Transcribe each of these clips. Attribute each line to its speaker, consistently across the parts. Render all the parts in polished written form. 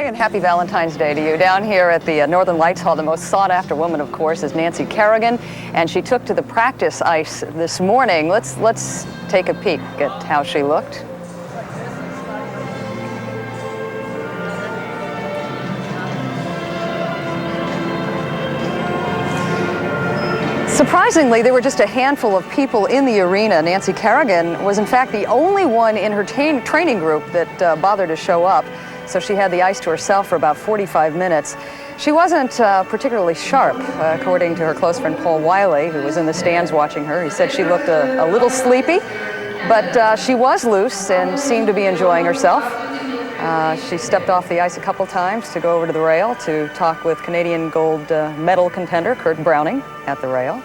Speaker 1: And happy Valentine's Day to you. Down here at the Northern Lights Hall, the most sought-after woman, of course, is Nancy Kerrigan, and she took to the practice ice this morning. Let's take a peek at how she looked. Surprisingly, there were just a handful of people in the arena. Nancy Kerrigan was, in fact, the only one in her training group that bothered to show up. So she had the ice to herself for about 45 minutes. She wasn't particularly sharp, according to her close friend Paul Wiley, who was in the stands watching her. He said she looked a little sleepy, but she was loose and seemed to be enjoying herself. She stepped off the ice a couple times to go over to the rail to talk with Canadian gold medal contender Kurt Browning at the rail.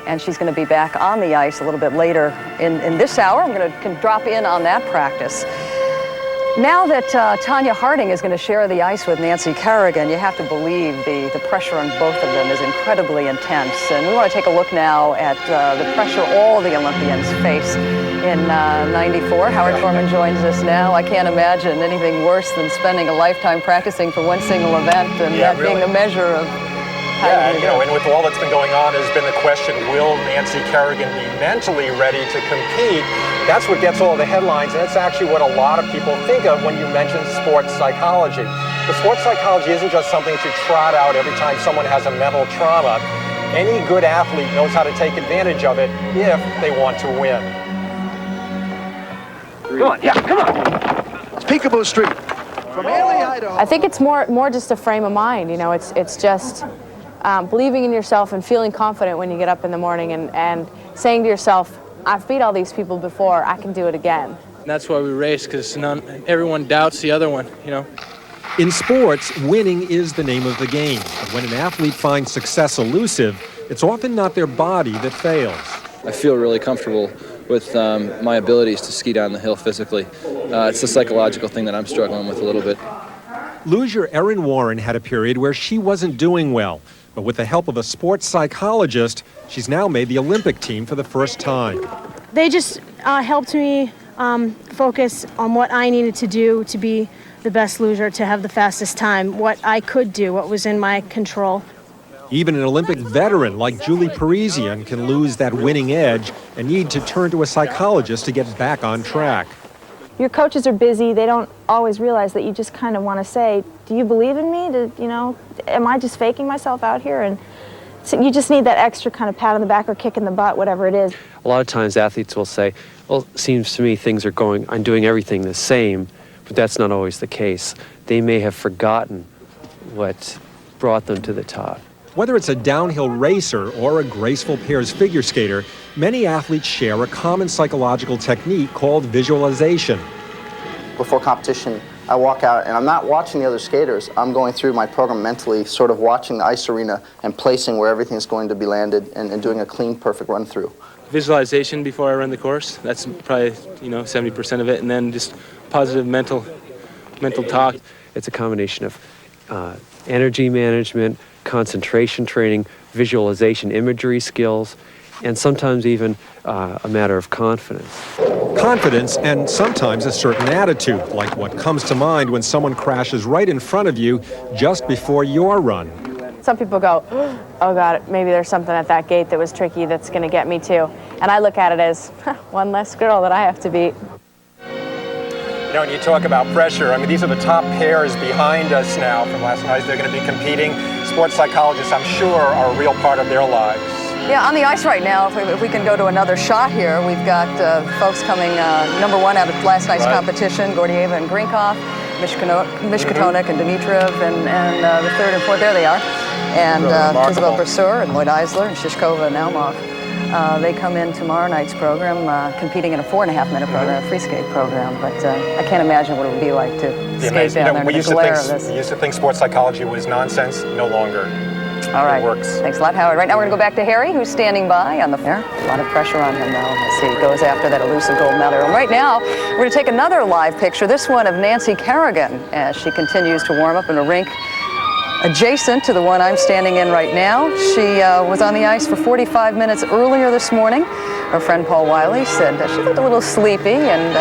Speaker 1: And she's going to be back on the ice a little bit later in this hour. I'm going to drop in on that practice. Now that Tanya Harding is going to share the ice with Nancy Kerrigan, you have to believe the pressure on both of them is incredibly intense. And we want to take a look now at the pressure all the Olympians face in '94. Howard Foreman joins us now. I can't imagine anything worse than spending a lifetime practicing for one single event and that being a measure of
Speaker 2: and with all that's been going on, has been the question, will Nancy Kerrigan be mentally ready to compete? That's what gets all the headlines, and that's actually what a lot of people think of when you mention sports psychology. But sports psychology isn't just something that you trot out every time someone has a mental trauma. Any good athlete knows how to take advantage of it if they want to win.
Speaker 3: Come on, come on. It's Peekaboo Street. From Idaho.
Speaker 4: I think it's more just a frame of mind. You know, it's just believing in yourself and feeling confident when you get up in the morning and saying to yourself, I've beat all these people before, I can do it again.
Speaker 5: That's why we race, because everyone doubts the other one,
Speaker 6: In sports, winning is the name of the game. But when an athlete finds success elusive, it's often not their body that fails.
Speaker 7: I feel really comfortable with my abilities to ski down the hill physically. It's a psychological thing that I'm struggling with a little bit.
Speaker 6: Luger Erin Warren had a period where she wasn't doing well. But with the help of a sports psychologist, she's now made the Olympic team for the first time.
Speaker 8: They just helped me focus on what I needed to do to be the best luger, to have the fastest time, what I could do, what was in my control.
Speaker 6: Even an Olympic veteran like Julie Parisian can lose that winning edge and need to turn to a psychologist to get back on track.
Speaker 4: Your coaches are busy. They don't always realize that you just kind of want to say, do you believe in me? Am I just faking myself out here? And so you just need that extra kind of pat on the back or kick in the butt, whatever it is.
Speaker 9: A lot of times athletes will say, well, it seems to me I'm doing everything the same, but that's not always the case. They may have forgotten what brought them to the top.
Speaker 6: Whether it's a downhill racer or a graceful pairs figure skater, many athletes share a common psychological technique called visualization.
Speaker 10: Before competition, I walk out and I'm not watching the other skaters. I'm going through my program mentally, sort of watching the ice arena and placing where everything's going to be landed and doing a clean, perfect run through.
Speaker 5: Visualization before I run the course, that's probably 70% of it, and then just positive mental talk.
Speaker 9: It's a combination of energy management, concentration training, visualization imagery skills, and sometimes even a matter of confidence.
Speaker 6: Confidence and sometimes a certain attitude, like what comes to mind when someone crashes right in front of you just before your run.
Speaker 4: Some people go, oh God, maybe there's something at that gate that was tricky that's going to get me too. And I look at it as one less girl that I have to beat.
Speaker 2: When you talk about pressure, these are the top pairs behind us now from last night. They're going to be competing. Sports psychologists, I'm sure, are a real part of their lives.
Speaker 1: Yeah, on the ice right now, if we can go to another shot here, we've got folks coming number one out of last night's competition, Gordeeva and Grinkov, Mishkutenok and Dmitriev, and the third and fourth, there they are. And Isabel Brasseur and Eisler and Shishkova Naoumov. They come in tomorrow night's program, competing in a 4.5-minute program, a free skate program. But I can't imagine what it would be like to skate down there in the glare of this.
Speaker 2: We used to think sports psychology was nonsense. No longer.
Speaker 1: All right.
Speaker 2: It works.
Speaker 1: Thanks a lot, Howard. Right now we're going to go back to Harry, who's standing by on the floor. A lot of pressure on him now as he goes after that elusive gold medal. And right now, we're going to take another live picture, this one of Nancy Kerrigan, as she continues to warm up in a rink adjacent to the one I'm standing in right now. She was on the ice for 45 minutes earlier this morning. Her friend Paul Wiley said she looked a little sleepy, and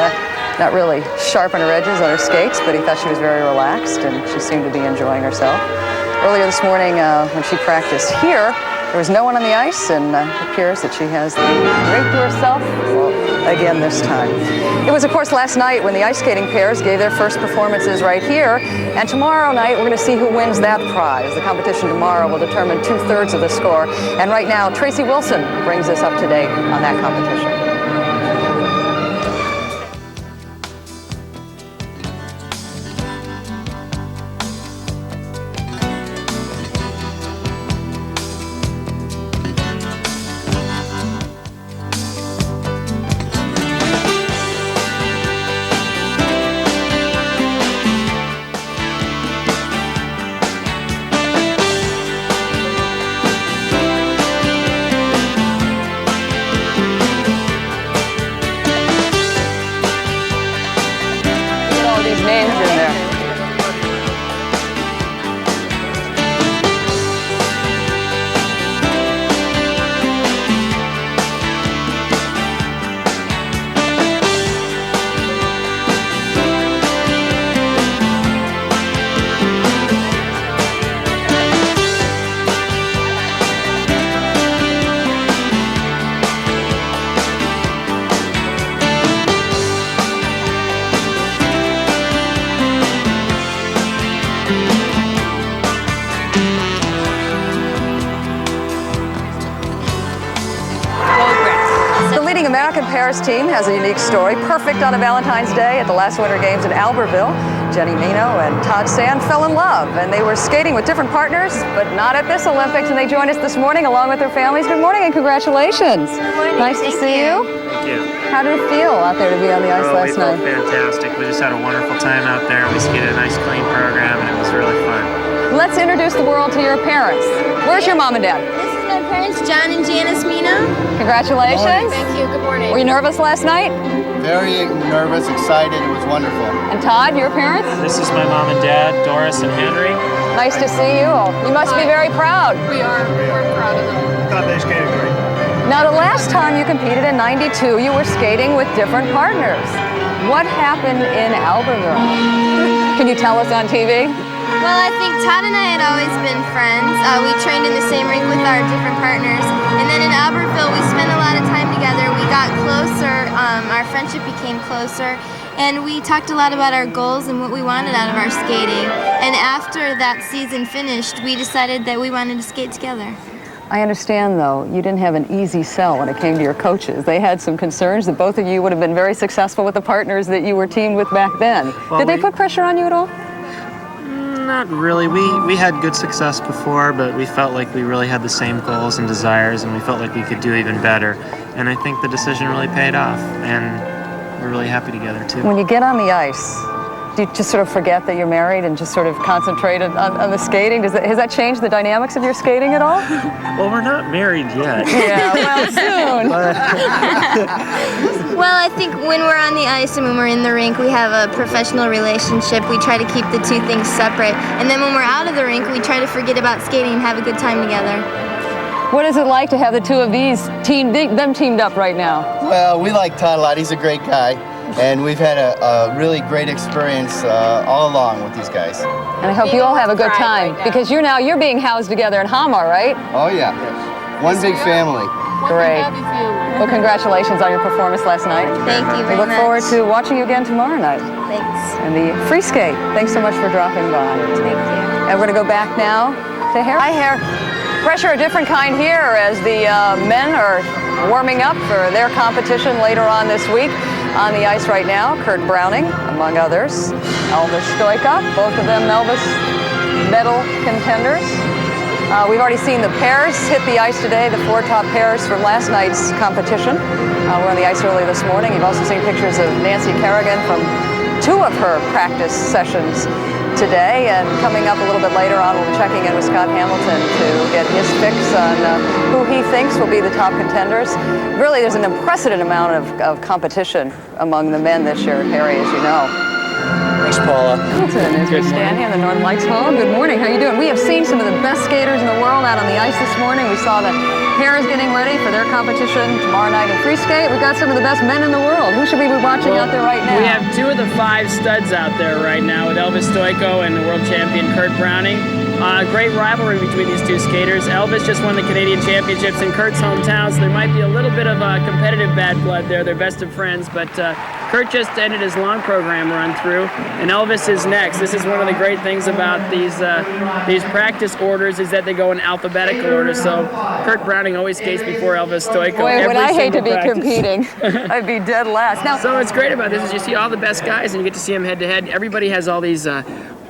Speaker 1: not really sharpen her edges on her skates, but he thought she was very relaxed and she seemed to be enjoying herself. Earlier this morning when she practiced here, there was no one on the ice, and it appears that she has the rink to herself again this time. It was, of course, last night when the ice skating pairs gave their first performances right here, and tomorrow night we're going to see who wins that prize. The competition tomorrow will determine 2/3 of the score, and right now Tracy Wilson brings us up to date on that competition. American pairs team has a unique story. Perfect on a Valentine's Day at the last Winter Games in Albertville. Jenni Meno and Todd Sand fell in love, and they were skating with different partners, but not at this Olympics, and they joined us this morning along with their families. Good morning and congratulations.
Speaker 11: Good morning.
Speaker 1: Nice to see you.
Speaker 11: Thank you.
Speaker 1: How did it feel out there to be on the ice last night?
Speaker 11: We felt fantastic. We just had a wonderful time out there. We skated a nice clean program, and it was really fun.
Speaker 1: Let's introduce the world to your parents. Where's your mom and dad?
Speaker 12: My parents, John and Janice Meno.
Speaker 1: Congratulations.
Speaker 12: Thank you. Good morning.
Speaker 1: Were you nervous last night?
Speaker 13: Very nervous, excited. It was wonderful.
Speaker 1: And Todd, your parents?
Speaker 11: This is my mom and dad, Doris and Henry.
Speaker 1: Nice to see you all. You must be very proud.
Speaker 12: We are. We're proud of them.
Speaker 13: I thought they skated great.
Speaker 1: Now, the last time you competed in '92, you were skating with different partners. What happened in Albertville? Can you tell us on TV?
Speaker 12: Well, I think Todd and I had always been friends. We trained in the same rink with our different partners. And then in Albertville, we spent a lot of time together. We got closer. Our friendship became closer. And we talked a lot about our goals and what we wanted out of our skating. And after that season finished, we decided that we wanted to skate together.
Speaker 1: I understand, though, you didn't have an easy sell when it came to your coaches. They had some concerns that both of you would have been very successful with the partners that you were teamed with back then.
Speaker 11: Well,
Speaker 1: Did they put pressure on you at all?
Speaker 11: Not really. We had good success before, but we felt like we really had the same goals and desires, and we felt like we could do even better. And I think the decision really paid off, and we're really happy together, too.
Speaker 1: When you get on the ice, do you just sort of forget that you're married and just sort of concentrate on the skating? Has that changed the dynamics of your skating at all?
Speaker 11: Well, we're not married yet.
Speaker 1: Yeah, well, soon.
Speaker 12: Well, I think when we're on the ice and when we're in the rink, we have a professional relationship. We try to keep the two things separate. And then when we're out of the rink, we try to forget about skating and have a good time together.
Speaker 1: What is it like to have the two of these teamed up right now?
Speaker 13: Well, we like Todd a lot. He's a great guy. And we've had a really great experience all along with these guys.
Speaker 1: And I hope you all have a good time, because you're being housed together in Hamar, right?
Speaker 13: Oh, yeah. One big family.
Speaker 1: Great. Well, congratulations on your performance last night.
Speaker 12: Thank you very much.
Speaker 1: We look forward to watching you again tomorrow night.
Speaker 12: Thanks.
Speaker 1: And the free skate. Thanks so much for dropping by.
Speaker 12: Thank you.
Speaker 1: And we're going to go back now to Harry. Hi, Harry. Pressure a different kind here as the men are warming up for their competition later on this week. On the ice right now, Kurt Browning, among others. Elvis Stojko, both of them Elvis medal contenders. We've already seen the pairs hit the ice today, the four top pairs from last night's competition. We're on the ice early this morning. You've also seen pictures of Nancy Kerrigan from two of her practice sessions today, and coming up a little bit later on, we'll be checking in with Scott Hamilton to get his fix on who he thinks will be the top contenders. Really, there's an unprecedented amount of competition among the men this year, Harry, as you know.
Speaker 14: Thanks, Paula.
Speaker 1: Hamilton, as we stand here in the Northern Lights Hall. Good morning. How you doing? We have seen some of the best skaters in the world out on the ice this morning. We saw the pairs getting ready for their competition tomorrow night in free skate. We've got some of the best men in the world. Who should we be watching out there right now?
Speaker 15: We have 2 of the 5 studs out there right now with Elvis Stojko and the world champion Kurt Browning. Great rivalry between these 2 skaters. Elvis just won the Canadian Championships in Kurt's hometown, so there might be a little bit of competitive bad blood there. They're best of friends, but Kurt just ended his long program run through, and Elvis is next. This is one of the great things about these practice orders is that they go in alphabetical order. So Kurt Browning always skates before Elvis Stojko.
Speaker 1: Boy, would I hate to be
Speaker 15: practice.
Speaker 1: competing. I'd be dead last. Now,
Speaker 15: so what's great about this is you see all the best guys, and you get to see them head to head. Everybody has all these.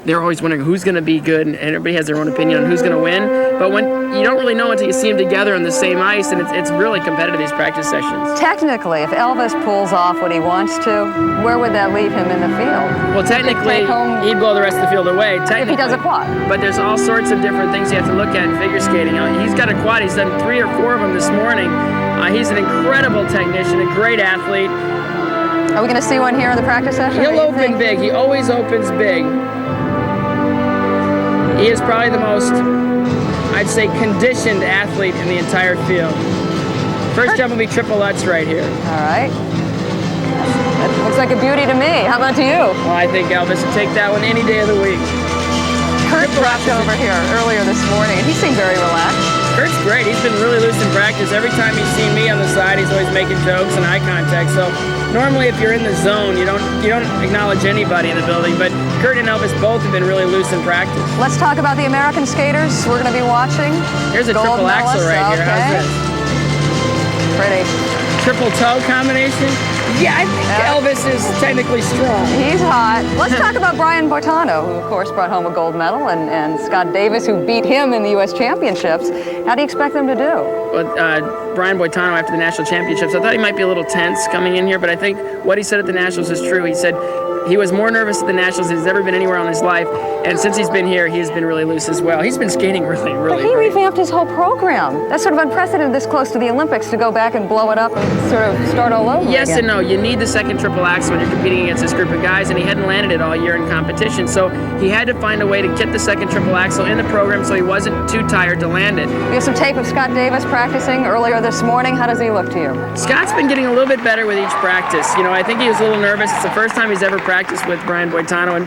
Speaker 15: They're always wondering who's going to be good, and everybody has their own opinion on who's going to win. But when you don't really know until you see them together on the same ice, and it's really competitive, these practice sessions.
Speaker 1: technically, if Elvis pulls off what he wants to, where would that leave him in the field?
Speaker 15: Well, technically, he'd blow the rest of the field away.
Speaker 1: If he does a quad.
Speaker 15: But there's all sorts of different things you have to look at in figure skating. He's got a quad. He's done 3 or 4 of them this morning. He's an incredible technician, a great athlete.
Speaker 1: Are we going to see one here in the practice session?
Speaker 15: He'll open big. He always opens big. He is probably the most, I'd say, conditioned athlete in the entire field. First jump will be triple Lutz right here.
Speaker 1: All right. That looks like a beauty to me. How about to you?
Speaker 15: Well, I think Elvis would take that one any day of the week.
Speaker 1: Kurt dropped over here earlier this morning, and he seemed very relaxed.
Speaker 15: Kurt's great. He's been really loose in practice. Every time he's seen me on the side, he's always making jokes and eye contact. So normally, if you're in the zone, you don't acknowledge anybody in the building. But Kurt and Elvis both have been really loose in practice.
Speaker 1: Let's talk about the American skaters we're going to be watching.
Speaker 15: Here's a triple axel right here. How's this?
Speaker 1: Pretty.
Speaker 15: Triple toe combination. Yeah, I think Elvis is technically strong.
Speaker 1: He's hot. Let's talk about Brian Boitano, who of course brought home a gold medal, and Scott Davis, who beat him in the U.S. Championships. How do you expect them to do?
Speaker 15: Well, Brian Boitano, after the National Championships, I thought he might be a little tense coming in here, but I think what he said at the Nationals is true. He said he was more nervous at the Nationals than he's ever been anywhere in his life, and since he's been here, he's been really loose as well. He's been skating really
Speaker 1: But he revamped his whole program. That's sort of unprecedented this close to the Olympics to go back and blow it up and sort of start all over
Speaker 15: Yes
Speaker 1: again.
Speaker 15: and no. You need the second triple axel when you're competing against this group of guys, and he hadn't landed it all year in competition, so he had to find a way to get the second triple axel in the program so he wasn't too tired to land it.
Speaker 1: You have some tape of Scott Davis practicing earlier this morning. How does he look to you?
Speaker 15: Scott's been getting a little bit better with each practice. You know, I think he was a little nervous. It's the first time he's ever practiced with Brian Boitano, and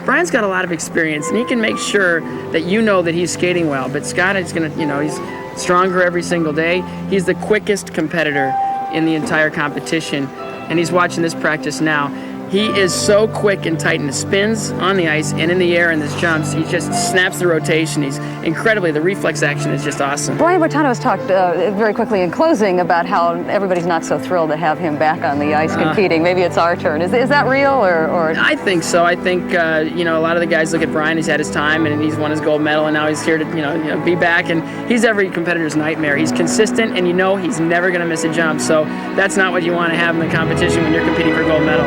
Speaker 15: Brian's got a lot of experience, and he can make sure that you know that he's skating well. But Scott is going to, he's stronger every single day. He's the quickest competitor in the entire competition, and he's watching this practice now. He is so quick and tight in the spins on the ice and in the air in his jumps. He just snaps the rotation. He's the reflex action is just awesome.
Speaker 1: Brian Boitano has talked very quickly in closing about how everybody's not so thrilled to have him back on the ice competing. Maybe it's our turn. Is that real or?
Speaker 15: I think so. I think a lot of the guys look at Brian. He's had his time and he's won his gold medal, and now he's here to be back. And he's every competitor's nightmare. He's consistent, and he's never going to miss a jump. So that's not what you want to have in the competition when you're competing for gold medal.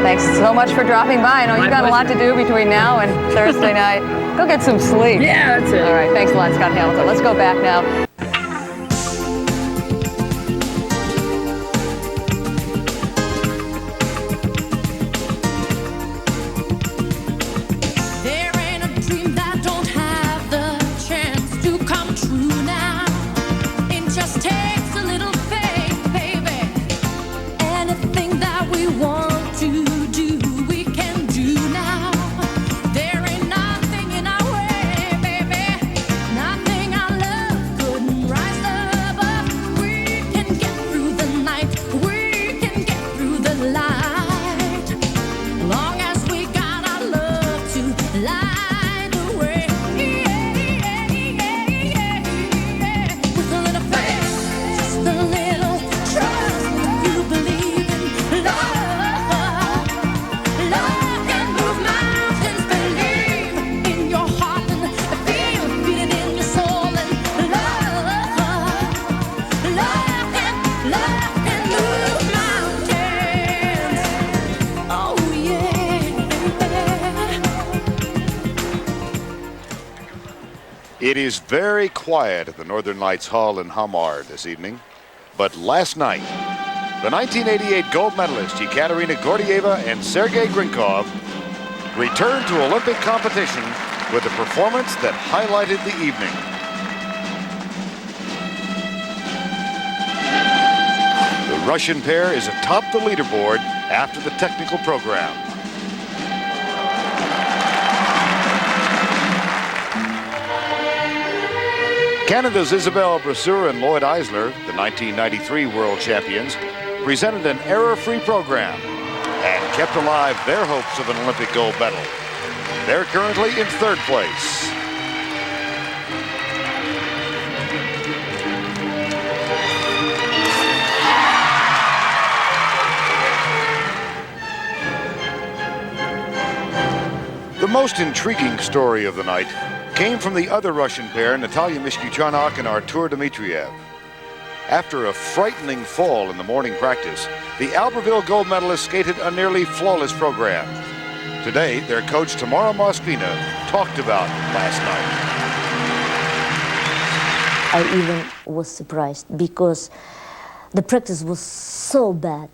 Speaker 1: Thanks so much for dropping by. I know you've got a lot to do between now and Thursday night. Go get some sleep.
Speaker 15: Yeah, that's it.
Speaker 1: All right, thanks a lot, Scott Hamilton. Let's go back now.
Speaker 16: It is very quiet at the Northern Lights Hall in Hamar this evening. But last night, the 1988 gold medalists Ekaterina Gordeeva and Sergei Grinkov returned to Olympic competition with a performance that highlighted the evening. The Russian pair is atop the leaderboard after the technical program. Canada's Isabelle Brasseur and Lloyd Eisler, the 1993 world champions, presented an error-free program and kept alive their hopes of an Olympic gold medal. They're currently in third place. The most intriguing story of the night came from the other Russian pair, Natalia Mishkutenok and Artur Dmitriev. After a frightening fall in the morning practice, the Albertville gold medalists skated a nearly flawless program. Today, their coach Tamara Moskvina talked about last night.
Speaker 14: I even was surprised because the practice was so bad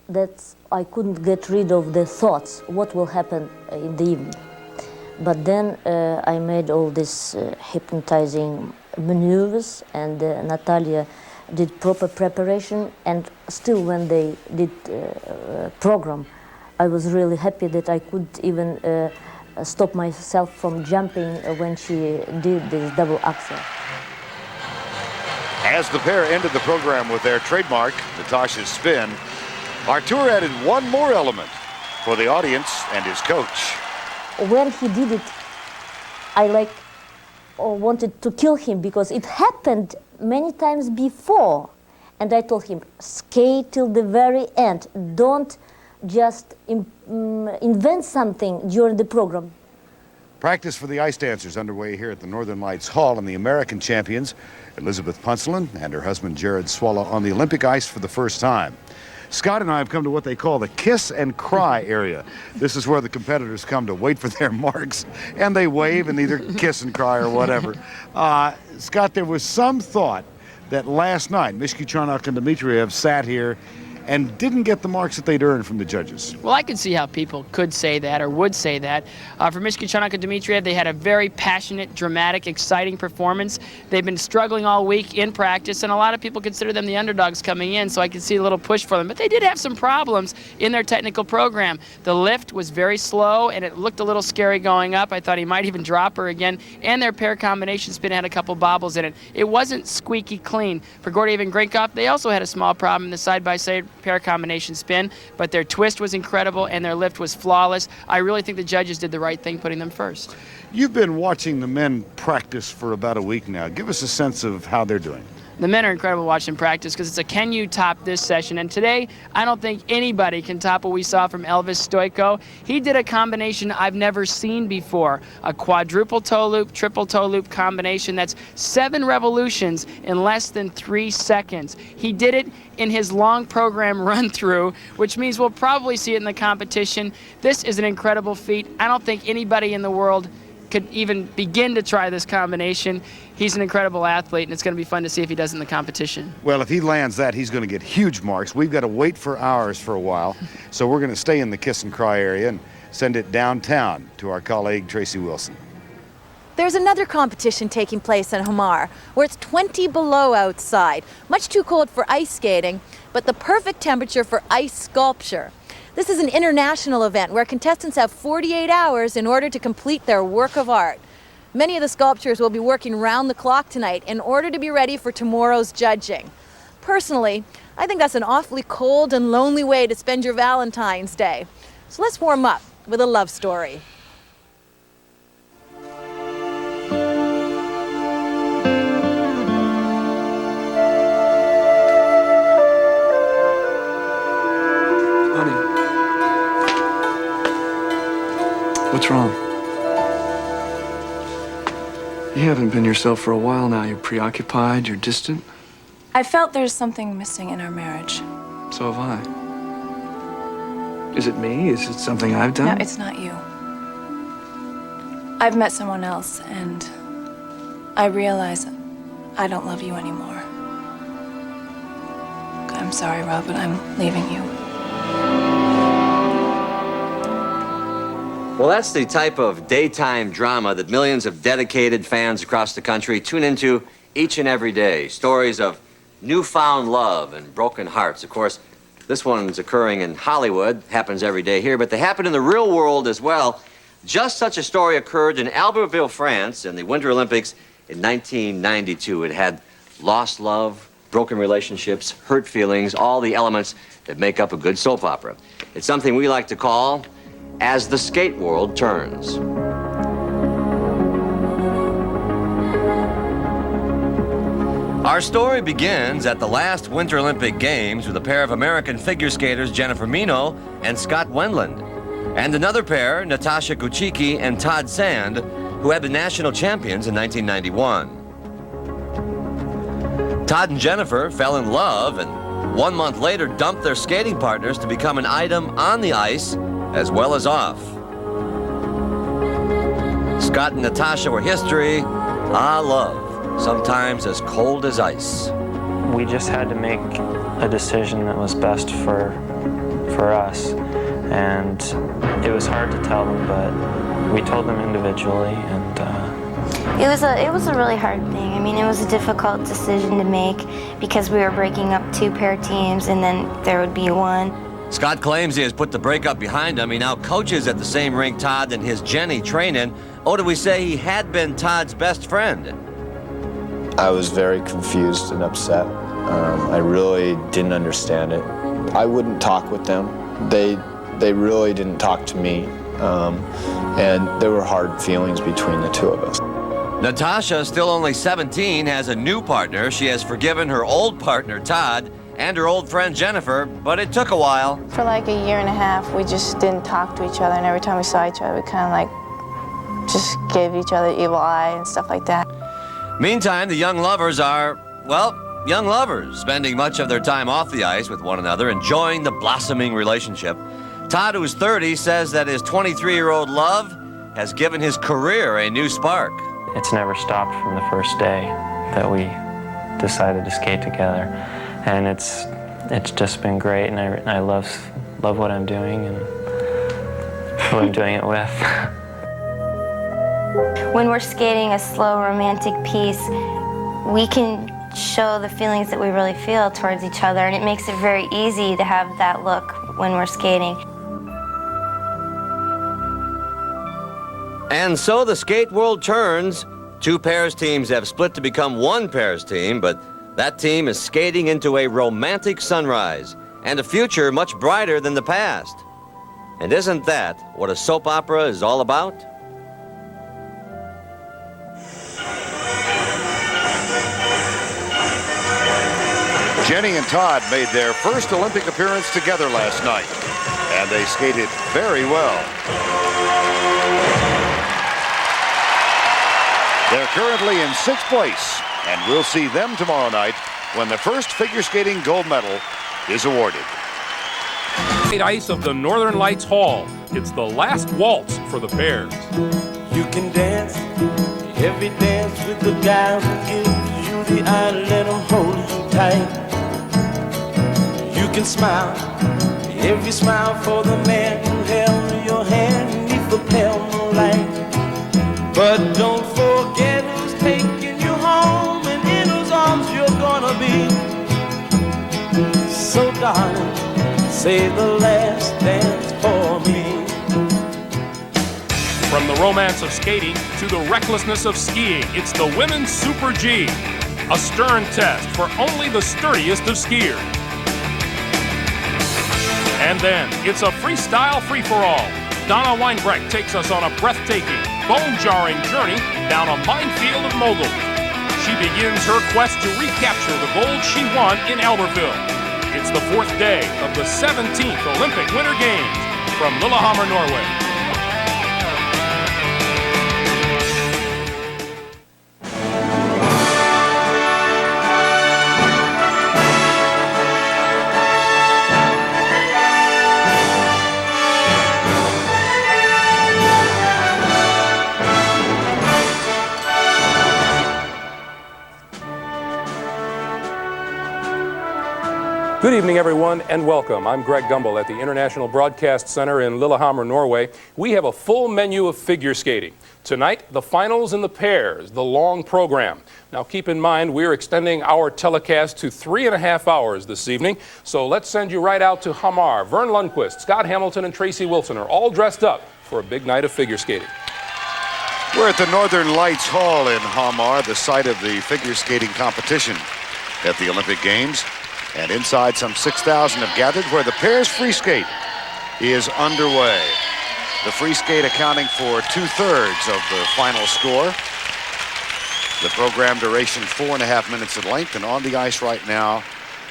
Speaker 14: that I couldn't get rid of the thoughts, what will happen in the evening. But then I made all these hypnotizing maneuvers, and Natalia did proper preparation, and still when they did program, I was really happy that I could even stop myself from jumping when she did this double axel.
Speaker 16: As the pair ended the program with their trademark, Natasha's spin, Artur added one more element for the audience and his coach.
Speaker 14: When he did it, I wanted to kill him because it happened many times before. And I told him, skate till the very end. Don't just invent something during the program.
Speaker 16: Practice for the ice dancers underway here at the Northern Lights Hall, and the American champions, Elizabeth Punselin and her husband Jared Swalla, on the Olympic ice for the first time. Scott and I have come to what they call the kiss and cry area. This is where the competitors come to wait for their marks, and they wave and either kiss and cry or whatever. Scott, there was some thought that last night Mishkutenok and Dmitriev sat here and didn't get the marks that they'd earned from the judges.
Speaker 15: Well, I can see how people could say that or would say that. For Mishkutenok and Dmitriev, they had a very passionate, dramatic, exciting performance. They've been struggling all week in practice, and a lot of people consider them the underdogs coming in, so I can see a little push for them. But they did have some problems in their technical program. The lift was very slow, and it looked a little scary going up. I thought he might even drop her again, and their pair combination spin had a couple bobbles in it. It wasn't squeaky clean. For Gordeeva Grinkov, they also had a small problem in the side-by-side pair combination spin, but their twist was incredible and their lift was flawless. I really think the judges did the right thing putting them first.
Speaker 16: You've been watching the men practice for about a week now. Give us a sense of how they're doing.
Speaker 15: The men are incredible watching practice because it's a can you top this session, and today I don't think anybody can top what we saw from Elvis Stojko. He did a combination I've never seen before, a quadruple toe loop, triple toe loop combination that's 7 revolutions in less than 3 seconds. He did it in his long program run through, which means we'll probably see it in the competition. This is an incredible feat. I don't think anybody in the world could even begin to try this combination. He's an incredible athlete, and it's going to be fun to see if he does in the competition.
Speaker 16: Well, if he lands that, he's going to get huge marks. We've got to wait for ours for a while, so we're going to stay in the kiss and cry area and send it downtown to our colleague Tracy Wilson.
Speaker 17: There's another competition taking place in Hamar, where it's 20 below outside. Much too cold for ice skating, but the perfect temperature for ice sculpture. This is an international event where contestants have 48 hours in order to complete their work of art. Many of the sculptures will be working round the clock tonight in order to be ready for tomorrow's judging. Personally, I think that's an awfully cold and lonely way to spend your Valentine's Day. So let's warm up with a love story.
Speaker 18: What's wrong? You haven't been yourself for a while now. You're preoccupied, you're distant.
Speaker 19: I felt there's something missing in our marriage.
Speaker 18: So have I. Is it me? Is it something I've done?
Speaker 19: No, it's not you. I've met someone else, and I realize I don't love you anymore. I'm sorry, Rob, but I'm leaving you.
Speaker 20: Well, that's the type of daytime drama that millions of dedicated fans across the country tune into each and every day. Stories of newfound love and broken hearts. Of course, this one's occurring in Hollywood, happens every day here, but they happen in the real world as well. Just such a story occurred in Albertville, France, in the Winter Olympics in 1992. It had lost love, broken relationships, hurt feelings, all the elements that make up a good soap opera. It's something we like to call As the Skate World Turns. Our story begins at the last Winter Olympic Games with a pair of American figure skaters, Jenni Meno and Scott Wendland, and another pair, Natasha Kuchiki and Todd Sand, who had been national champions in 1991. Todd and Jennifer fell in love and 1 month later dumped their skating partners to become an item on the ice as well as off. Scott and Natasha were history, love, sometimes as cold as ice.
Speaker 11: We just had to make a decision that was best for us, and it was hard to tell them, but we told them individually, and
Speaker 12: It was a really hard thing. I mean, it was a difficult decision to make because we were breaking up 2 pair teams and then there would be one.
Speaker 20: Scott claims he has put the breakup behind him. He now coaches at the same rink Todd and his Jenni train in. Oh, did we say he had been Todd's best friend?
Speaker 21: I was very confused and upset. I really didn't understand it. I wouldn't talk with them. They really didn't talk to me. And there were hard feelings between the two of us.
Speaker 20: Natasha, still only 17, has a new partner. She has forgiven her old partner, Todd, and her old friend, Jennifer, but it took a while.
Speaker 4: For like a year and a half, we just didn't talk to each other, and every time we saw each other, we kind of like just gave each other evil eye and stuff like that.
Speaker 20: Meantime, the young lovers are, well, young lovers, spending much of their time off the ice with one another, enjoying the blossoming relationship. Todd, who's 30, says that his 23-year-old love has given his career a new spark.
Speaker 11: it's never stopped from the first day that we decided to skate together. And it's just been great, and I love what I'm doing and who I'm doing it with.
Speaker 12: When we're skating a slow romantic piece, we can show the feelings that we really feel towards each other, and it makes it very easy to have that look when we're skating.
Speaker 20: And so the skate world turns. Two pairs teams have split to become one pairs team, but that team is skating into a romantic sunrise and a future much brighter than the past. And isn't that what a soap opera is all about?
Speaker 16: Jenni and Todd made their first Olympic appearance together last night, and they skated very well. They're currently in 6th place, and we'll see them tomorrow night when the first figure skating gold medal is awarded.
Speaker 22: Ice of the Northern Lights Hall. It's the last waltz for the pairs.
Speaker 23: You can dance, every dance with the guy who gives you the eye, let him hold you tight. You can smile, every smile for the man who held your hand beneath the pale moonlight. But don't forget who's taking you home and in whose arms you're gonna be. So darling, say the last dance for me.
Speaker 22: From the romance of skating to the recklessness of skiing, it's the Women's Super G, a stern test for only the sturdiest of skiers. And then it's a freestyle free-for-all. Donna Weinbrecht takes us on a breathtaking, bone-jarring journey down a minefield of moguls. She begins her quest to recapture the gold she won in Albertville. It's the 4th day of the 17th Olympic Winter Games from Lillehammer, Norway. Good evening, everyone, and welcome. I'm Greg Gumbel at the International Broadcast Center in Lillehammer, Norway. We have a full menu of figure skating. Tonight, the finals in the pairs, the long program. Now, keep in mind, we're extending our telecast to 3.5 hours this evening, so let's send you right out to Hamar. Verne Lundquist, Scott Hamilton, and Tracy Wilson are all dressed up for a big night of figure skating.
Speaker 16: We're at the Northern Lights Hall in Hamar, the site of the figure skating competition at the Olympic Games. And inside, some 6,000 have gathered where the pairs free skate is underway. The free skate accounting for 2/3 of the final score. The program duration 4.5 minutes in length, and on the ice right now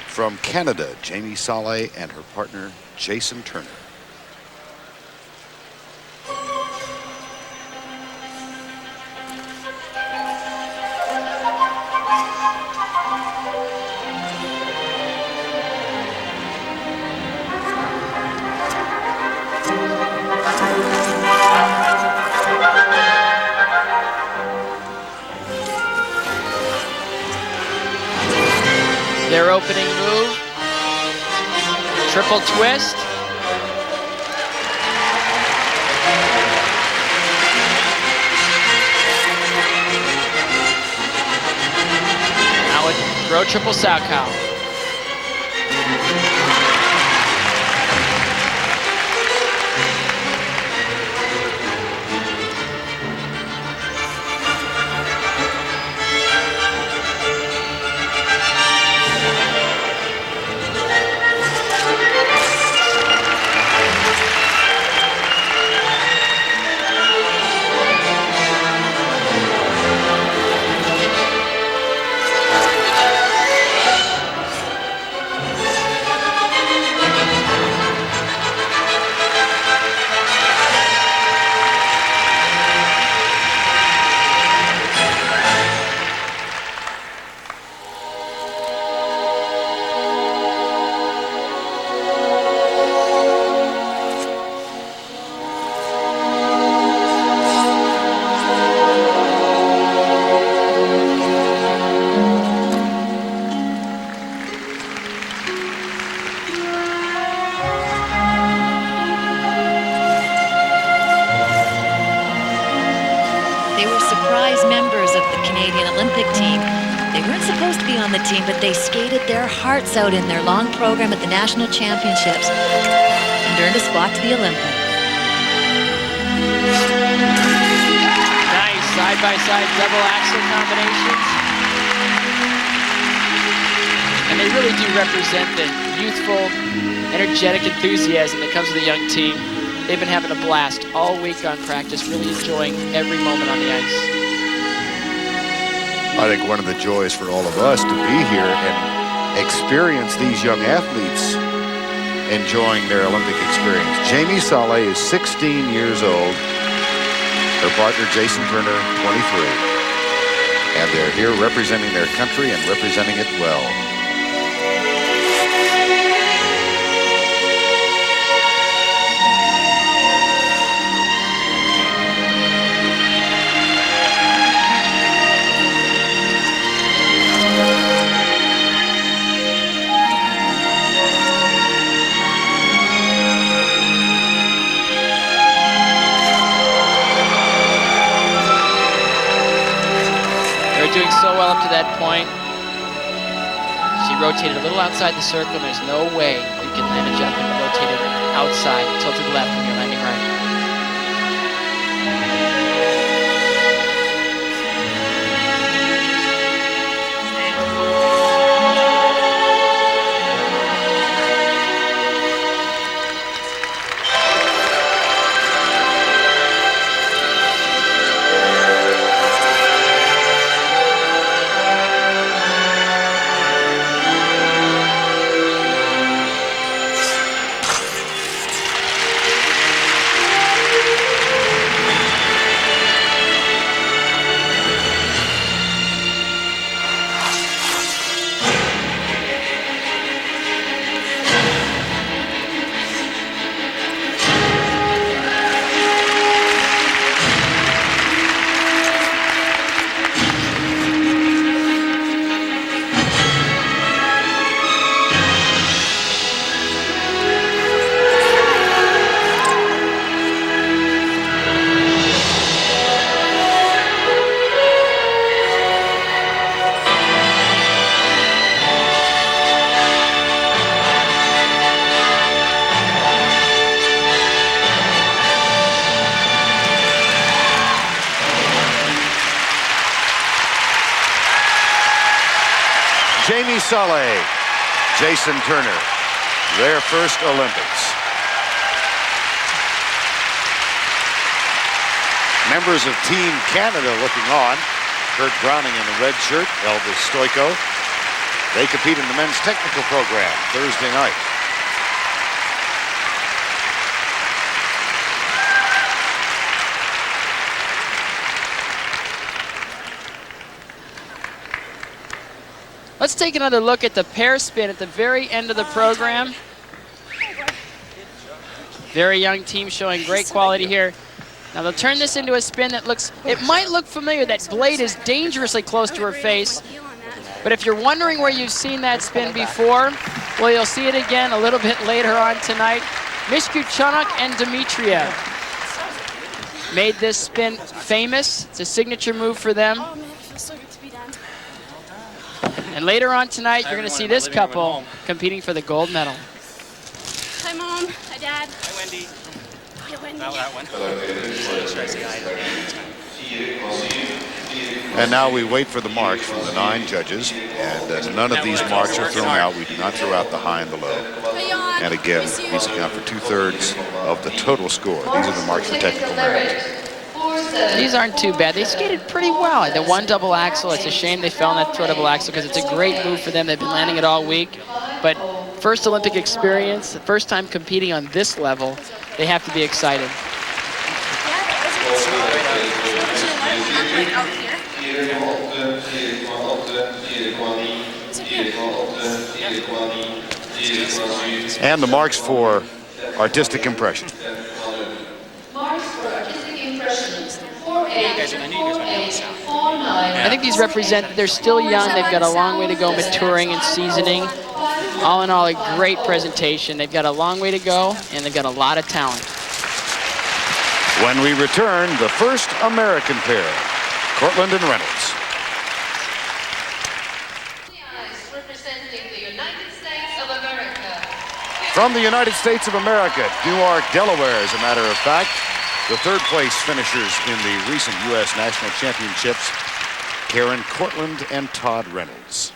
Speaker 16: from Canada, Jamie Saleh and her partner, Jason Turner.
Speaker 15: Their opening move, triple twist. Now a throw triple Stojko.
Speaker 3: But they skated their hearts out in their long program at the national championships and earned a spot to the Olympics.
Speaker 15: Nice side-by-side double axel combinations. And they really do represent the youthful, energetic enthusiasm that comes with a young team. They've been having a blast all week on practice, really enjoying every moment on the ice.
Speaker 16: I think one of the joys for all of us to be here and experience these young athletes enjoying their Olympic experience. Jamie Saleh is 16 years old. Her partner, Jason Turner, 23. And they're here representing their country and representing it well.
Speaker 15: Doing so well up to that point. She rotated a little outside the circle, and there's no way you can land a jump and rotate it outside, tilt to the left when you're landing right.
Speaker 16: Saleh, Jason Turner, their first Olympics. Members of Team Canada looking on. Kurt Browning in the red shirt, Elvis Stojko. They compete in the men's technical program Thursday night.
Speaker 15: Let's take another look at the pair spin at the very end of the program. Very young team showing great quality here. Now they'll turn this into a spin that looks, it might look familiar. That blade is dangerously close to her face. But if you're wondering where you've seen that spin before, well, you'll see it again a little bit later on tonight. Mishkutenok and Dmitriev made this spin famous. It's a signature move for them. And later on tonight, you're going to see this couple competing for the gold medal.
Speaker 7: Hi, Mom. Hi, Dad. Hi, Wendy. Hi, Wendy.
Speaker 16: And now we wait for the marks from the 9 judges, and none of these marks are thrown out. We do not throw out the high and the low. And again, these account for 2/3 of the total score. These are the marks for technical merit.
Speaker 15: These aren't too bad. They skated pretty well. The 1 double axel, it's a shame they fell on that throw double axel because it's a great move for them. They've been landing it all week. But first Olympic experience, the first time competing on this level, they have to be excited.
Speaker 16: And the marks for artistic impression.
Speaker 15: I think these represent that they're still young. They've got a long way to go maturing and seasoning. All in all, a great presentation. They've got a long way to go, and they've got a lot of talent.
Speaker 16: When we return, the first American pair, Cortland and Reynolds. From the United States of America, Newark, Delaware, as a matter of fact, the 3rd place finishers in the recent U.S. National Championships, Karen Cortland and Todd Reynolds.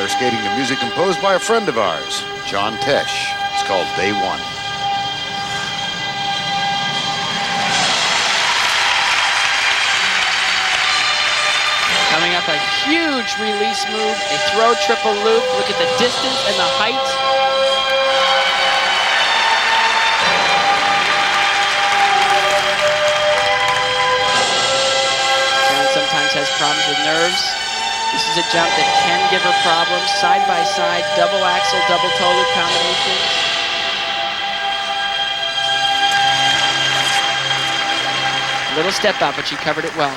Speaker 16: Skating the music composed by a friend of ours, John Tesh. It's called Day One.
Speaker 15: Coming up, a huge release move, a throw triple loop. Look at the distance and the height. Karen sometimes has problems with nerves. This is a jump that can give her problems. Side by side, double axel, double toe loop combinations. Little step out, but she covered it well.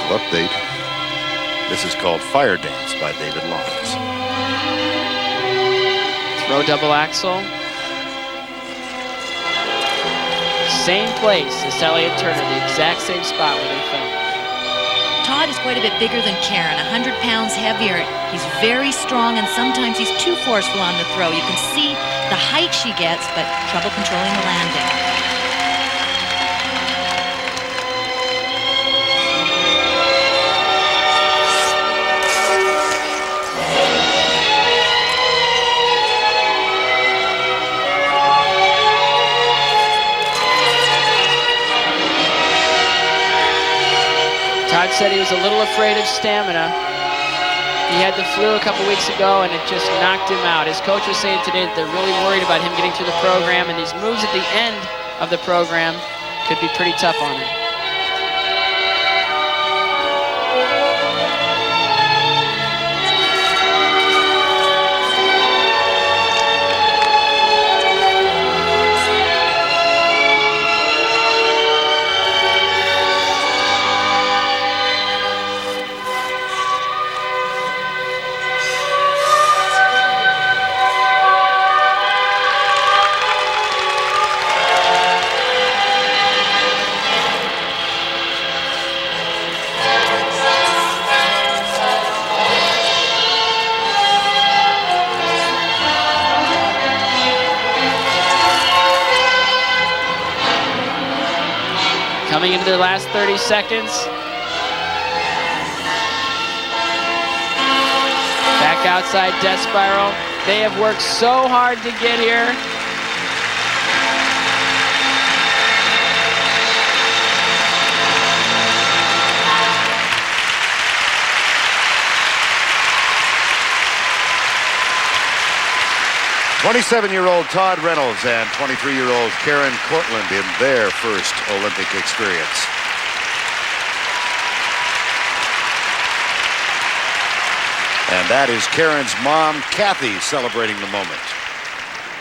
Speaker 16: Update. This is called Fire Dance by David Lawrence.
Speaker 15: Throw double axel. same place as Sally and Turner, the exact same spot where they fell.
Speaker 3: Todd is quite a bit bigger than Karen, 100 pounds heavier. He's very strong, and sometimes he's too forceful on the throw. You can see the height she gets, but trouble controlling the landing.
Speaker 15: Todd said he was a little afraid of stamina. He had the flu a couple weeks ago and it just knocked him out. His coach was saying today that they're really worried about him getting through the program, and these moves at the end of the program could be pretty tough on him. Coming into their last 30 seconds. Back outside death spiral. They have worked so hard to get here.
Speaker 16: "27-year-old Todd Reynolds and 23-year-old Karen Cortland in their first Olympic experience. And that is Karen's mom, Kathy, celebrating the moment.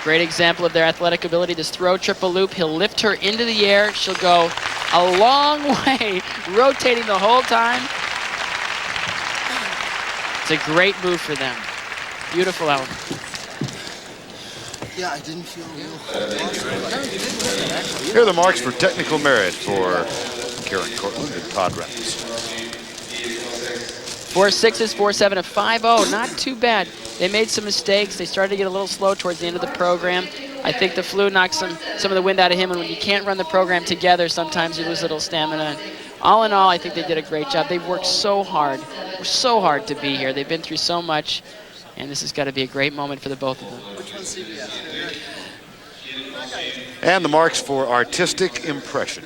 Speaker 15: Great example of their athletic ability. This throw triple loop, he'll lift her into the air. She'll go a long way, rotating the whole time. It's a great move for them. Beautiful element.
Speaker 5: Yeah, I didn't feel real.
Speaker 16: Here are the marks for technical merit for Karen Cortland and Todd Reynolds.
Speaker 15: 4 6s, 4 7, a 5-0. Not too bad. They made some mistakes. They started to get a little slow towards the end of the program. I think the flu knocked some of the wind out of him, and when you can't run the program together, sometimes you lose a little stamina. All in all, I think they did a great job. They've worked so hard to be here. They've been through so much, and this has got to be a great moment for the both of them.
Speaker 16: And the marks for artistic impression.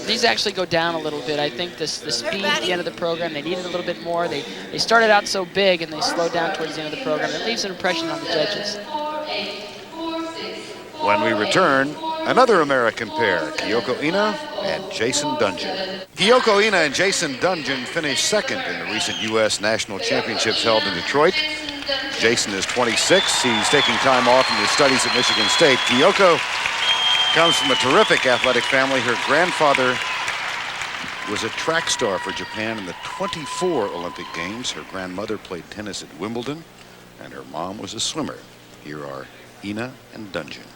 Speaker 15: These actually go down a little bit. I think the speed at the end of the program, they needed a little bit more. They started out so big and they slowed down towards the end of the program. It leaves an impression on the judges.
Speaker 16: When we return, another American pair, Kyoko Ina and Jason Dungey. Kyoko Ina and Jason Dungey finished second in the recent U.S. National Championships held in Detroit. Jason is 26. He's taking time off from his studies at Michigan State. Kyoko comes from a terrific athletic family. Her grandfather was a track star for Japan in the 24 Olympic Games. Her grandmother played tennis at Wimbledon, and her mom was a swimmer. Here are Ina and Dungey.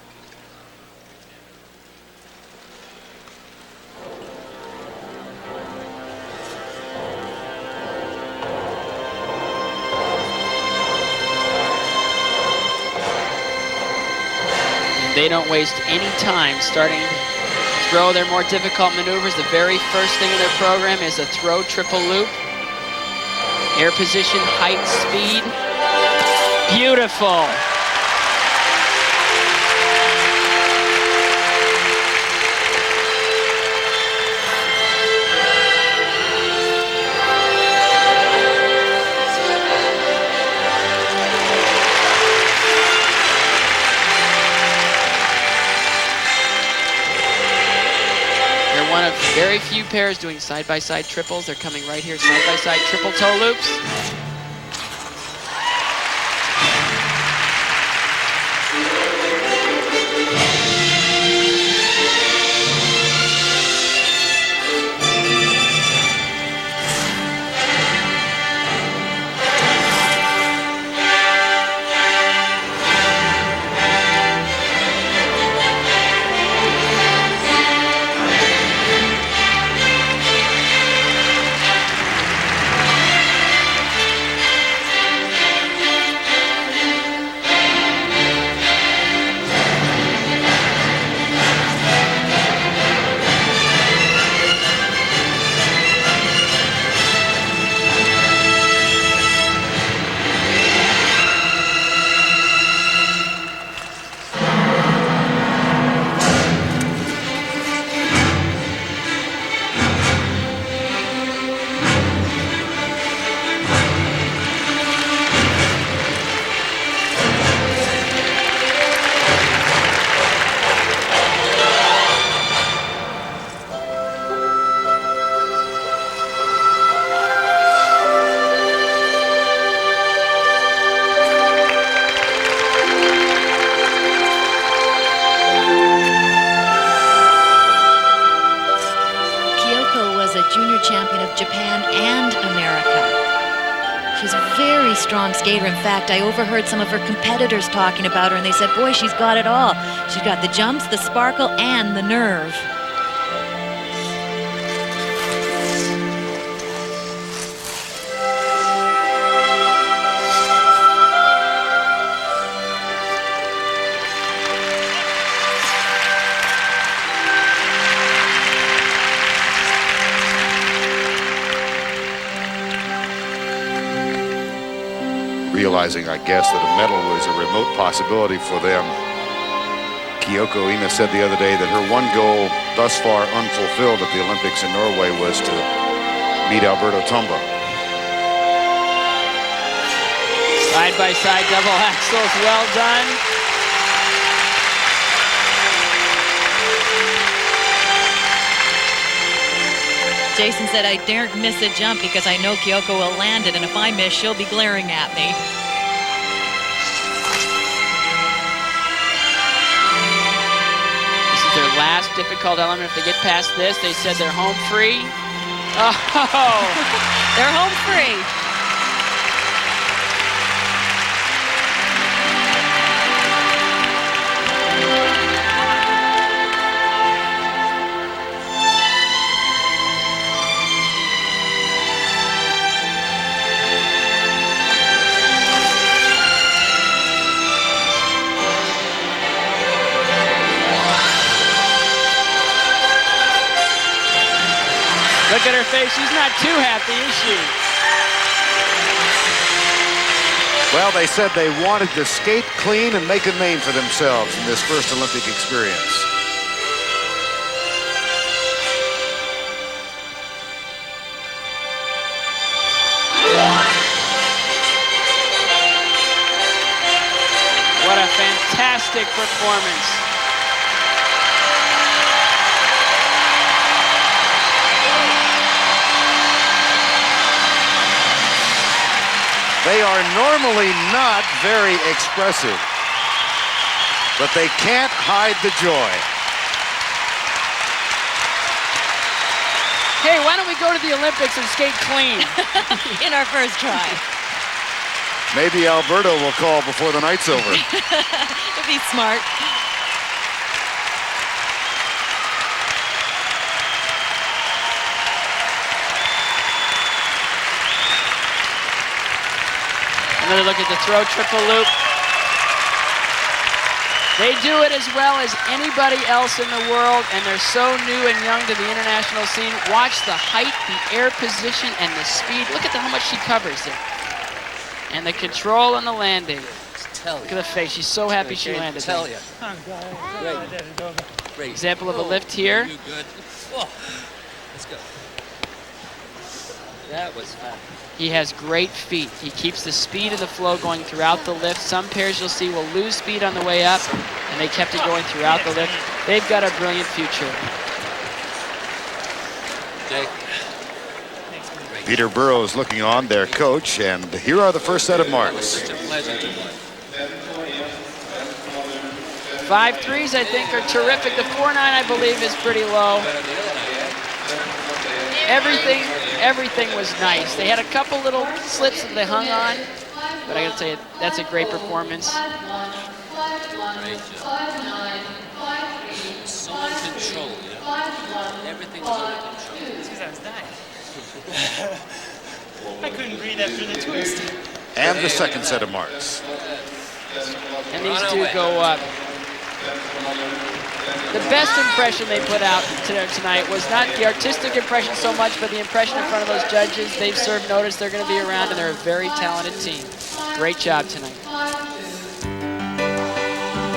Speaker 15: They don't waste any time starting to throw their more difficult maneuvers. The very first thing in their program is a throw triple loop. Air position, height, speed. Beautiful. One of very few pairs doing side-by-side triples. They're coming right here, side-by-side triple toe loops.
Speaker 3: She's a very strong skater. In fact, I overheard some of her competitors talking about her, and they said, boy, she's got it all. She's got the jumps, the sparkle, and the nerve.
Speaker 16: Realizing, I guess, that a medal was a remote possibility for them. Kyoko Ina said the other day that her one goal thus far unfulfilled at the Olympics in Norway was to meet Alberto Tomba.
Speaker 15: Side-by-side double axels, well done.
Speaker 3: Jason said, I daren't miss a jump because I know Kyoko will land it, and if I miss, she'll be glaring at me.
Speaker 15: This is their last difficult element. If they get past this, they said they're home free. Oh!
Speaker 3: They're home free.
Speaker 15: Look at her face. She's not too happy, is she?
Speaker 16: Well, they said they wanted to skate clean and make a name for themselves in this first Olympic experience.
Speaker 15: What a fantastic performance.
Speaker 16: They are normally not very expressive, but they can't hide the joy.
Speaker 15: Hey, why don't we go to the Olympics and skate clean?
Speaker 3: In our first try.
Speaker 16: Maybe Alberto will call before the night's over.
Speaker 3: It'd be smart.
Speaker 15: Another look at the throw, triple loop. They do it as well as anybody else in the world, and they're so new and young to the international scene. Watch the height, the air position, and the speed. Look at how much she covers there. And the control on the landing. Look at the face. She's so happy she landed.
Speaker 5: Tell you.
Speaker 15: Great. Example of a lift here.
Speaker 5: Good. Oh, let's go. That was fun.
Speaker 15: He has great feet. He keeps the speed of the flow going throughout the lift. Some pairs you'll see will lose speed on the way up, and they kept it going throughout the lift. They've got a brilliant future.
Speaker 5: Jake.
Speaker 16: Peter Burrows looking on, their coach, and here are the first set of marks.
Speaker 5: Such a pleasure.
Speaker 15: 5 threes, I think, are terrific. The 4.9, I believe, is pretty low. Everything was nice. They had a couple little slips that they hung on, but I gotta tell you, that's a great performance.
Speaker 5: Great job. So in control, you know? Everything was under control.
Speaker 8: It's because I was dying. I couldn't breathe after the twist.
Speaker 16: And the second set of marks.
Speaker 15: And these do go up. The best impression they put out tonight was not the artistic impression so much, but the impression in front of those judges. They've served notice, they're going to be around, and they're a very talented team. Great job tonight.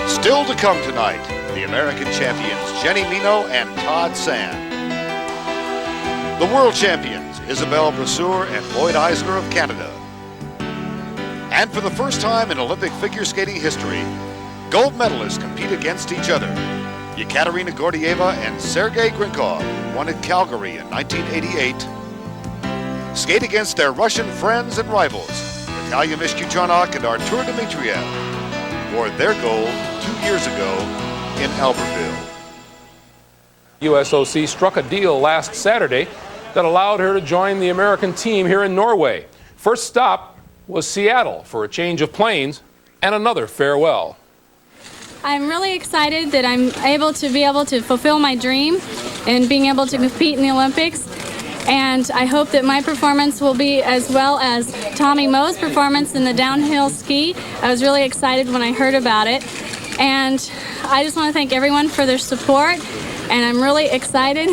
Speaker 16: Still to come tonight, the American champions, Jenni Meno and Todd Sand. The world champions, Isabelle Brasseur and Lloyd Eisler of Canada. And for the first time in Olympic figure skating history, gold medalists compete against each other. Ekaterina Gordeeva and Sergei Grinkov won at Calgary in 1988. Skate against their Russian friends and rivals, Natalia Mishkutenok and Artur Dmitriev, for their gold 2 years ago in Albertville.
Speaker 22: USOC struck a deal last Saturday that allowed her to join the American team here in Norway. First stop, was Seattle for a change of planes and another farewell.
Speaker 7: I'm really excited that I'm able to fulfill my dream and being able to compete in the Olympics. And I hope that my performance will be as well as Tommy Moe's performance in the downhill ski. I was really excited when I heard about it. And I just want to thank everyone for their support. And I'm really excited.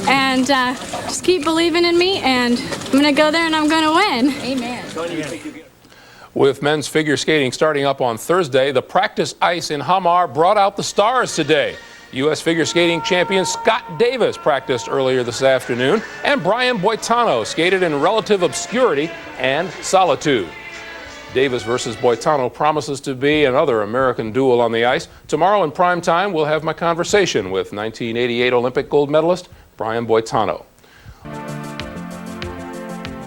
Speaker 7: And just keep believing in me. And I'm going to go there and I'm going to win.
Speaker 17: Amen.
Speaker 22: With men's figure skating starting up on Thursday, the practice ice in Hamar brought out the stars today. U.S. figure skating champion Scott Davis practiced earlier this afternoon, and Brian Boitano skated in relative obscurity and solitude. Davis versus Boitano promises to be another American duel on the ice. Tomorrow in prime time, we'll have my conversation with 1988 Olympic gold medalist Brian Boitano.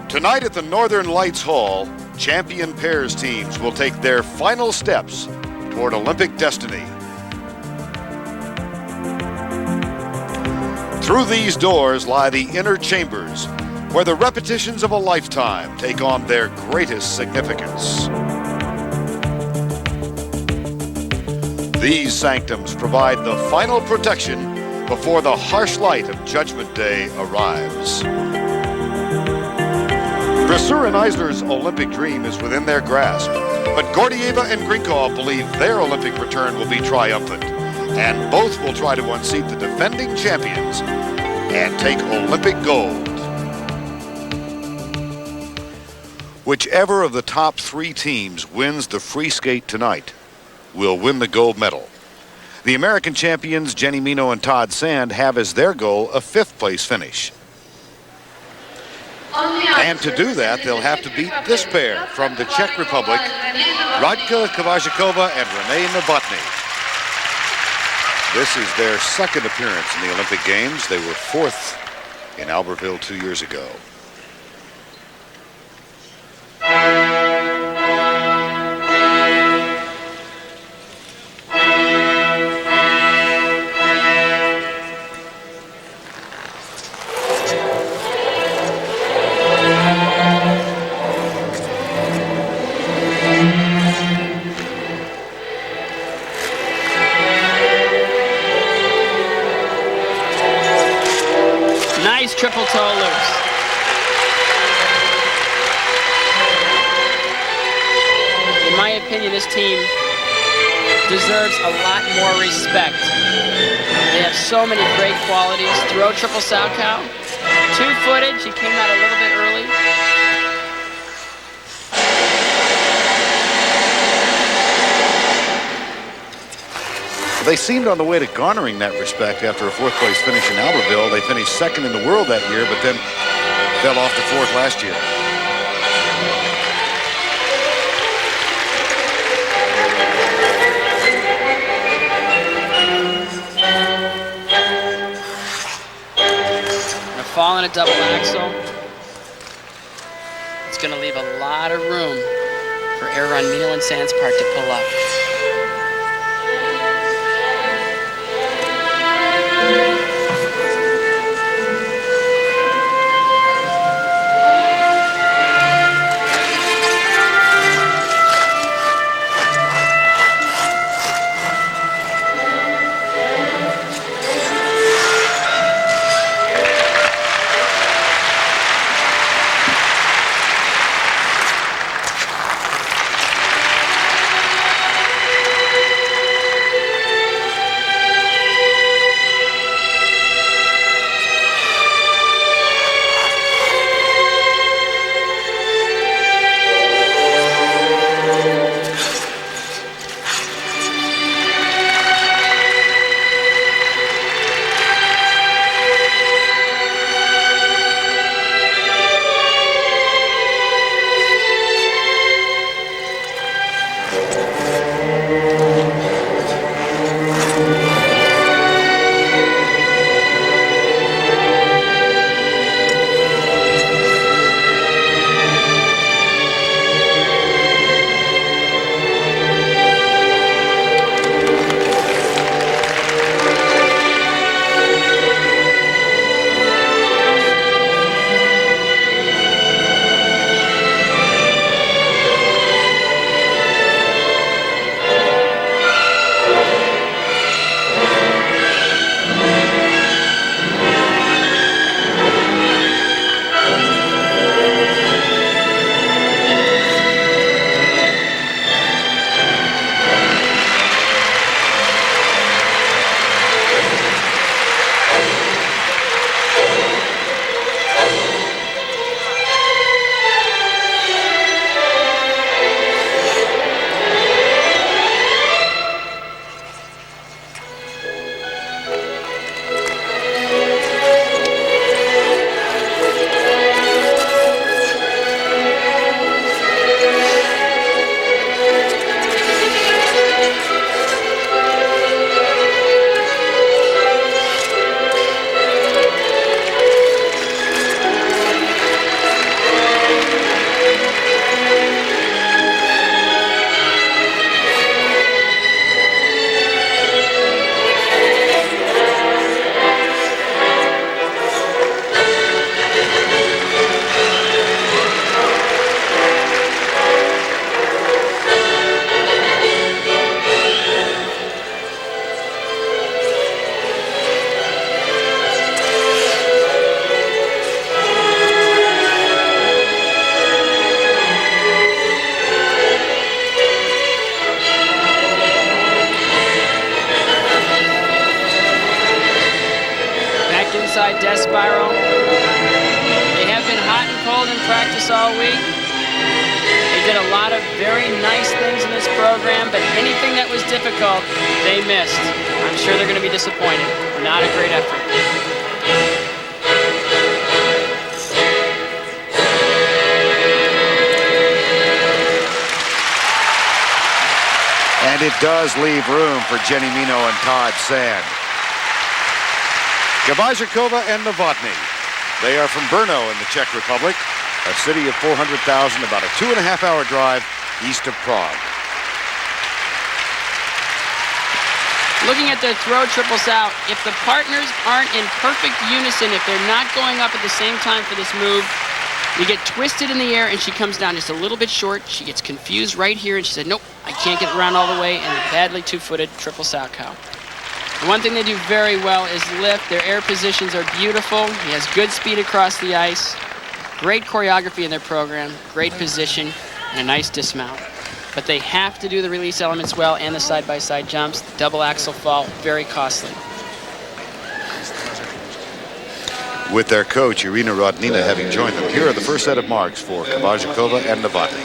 Speaker 16: Tonight at the Northern Lights Hall, champion pairs teams will take their final steps toward Olympic destiny. Through these doors lie the inner chambers, where the repetitions of a lifetime take on their greatest significance. These sanctums provide the final protection before the harsh light of Judgment Day arrives. Brasseur Eisler's Olympic dream is within their grasp, but Gordeeva and Grinkov believe their Olympic return will be triumphant, and both will try to unseat the defending champions and take Olympic gold. Whichever of the top 3 teams wins the free skate tonight will win the gold medal. The American champions Jenni Meno and Todd Sand have as their goal a 5th place finish. And to do that, they'll have to beat this pair from the Czech Republic, Radka Kavajakova and Renee Novotny. This is their 2nd appearance in the Olympic Games. They were 4th in Albertville 2 years ago.
Speaker 15: Triple toe loops. In my opinion, this team deserves a lot more respect. They have so many great qualities. Throw triple Salchow. 2-footed. She came out a little bit early.
Speaker 16: They seemed on the way to garnering that respect after a 4th place finish in Albertville. They finished 2nd in the world that year, but then fell off to 4th last year.
Speaker 15: A fall in a double axel. It's going to leave a lot of room for error on Meno and Sand's part to pull up. all week. They did a lot of very nice things in this program, but anything that was difficult, they missed. I'm sure they're going to be disappointed. Not a great effort.
Speaker 16: And it does leave room for Jenni Meno and Todd Sand. Kavajakova and Novotny. They are from Brno in the Czech Republic, a city of 400,000, about a 2.5-hour drive east of Prague.
Speaker 15: Looking at their throw triples out, if the partners aren't in perfect unison, if they're not going up at the same time for this move, you get twisted in the air and she comes down just a little bit short. She gets confused right here and she said, nope, I can't get around all the way, and the badly two-footed triple Stojko. The one thing they do very well is lift. Their air positions are beautiful. He has good speed across the ice, great choreography in their program, great position, and a nice dismount. But they have to do the release elements well and the side-by-side jumps. The double axel fall, very costly.
Speaker 16: With their coach, Irina Rodnina, having joined them, here are the first set of marks for Kavajakova and Novotny.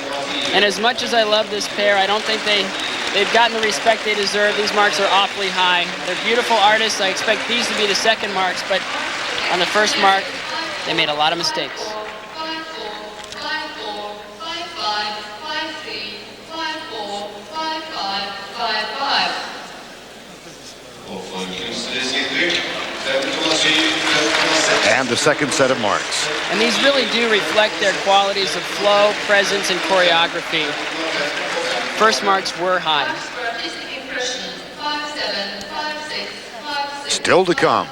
Speaker 15: And as much as I love this pair, I don't think they've gotten the respect they deserve. These marks are awfully high. They're beautiful artists. I expect these to be the second marks, but on the first mark, they made a lot of mistakes.
Speaker 16: And the second set of marks.
Speaker 15: And these really do reflect their qualities of flow, presence, and choreography. First marks were high.
Speaker 16: Still to come,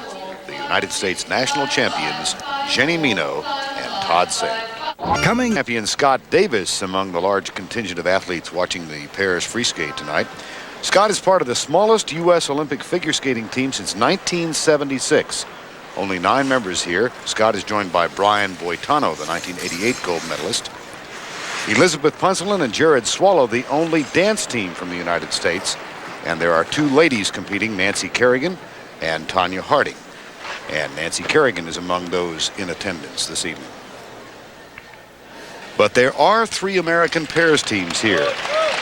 Speaker 16: the United States national champions, Jenni Meno and Todd Sand. Coming champion Scott Davis among the large contingent of athletes watching the pairs free skate tonight. Scott is part of the smallest U.S. Olympic figure skating team since 1976. Only 9 members here. Scott is joined by Brian Boitano, the 1988 gold medalist. Elizabeth Punselin and Jared Swallow, the only dance team from the United States. And there are 2 ladies competing, Nancy Kerrigan and Tanya Harding. And Nancy Kerrigan is among those in attendance this evening. But there are 3 American pairs teams here.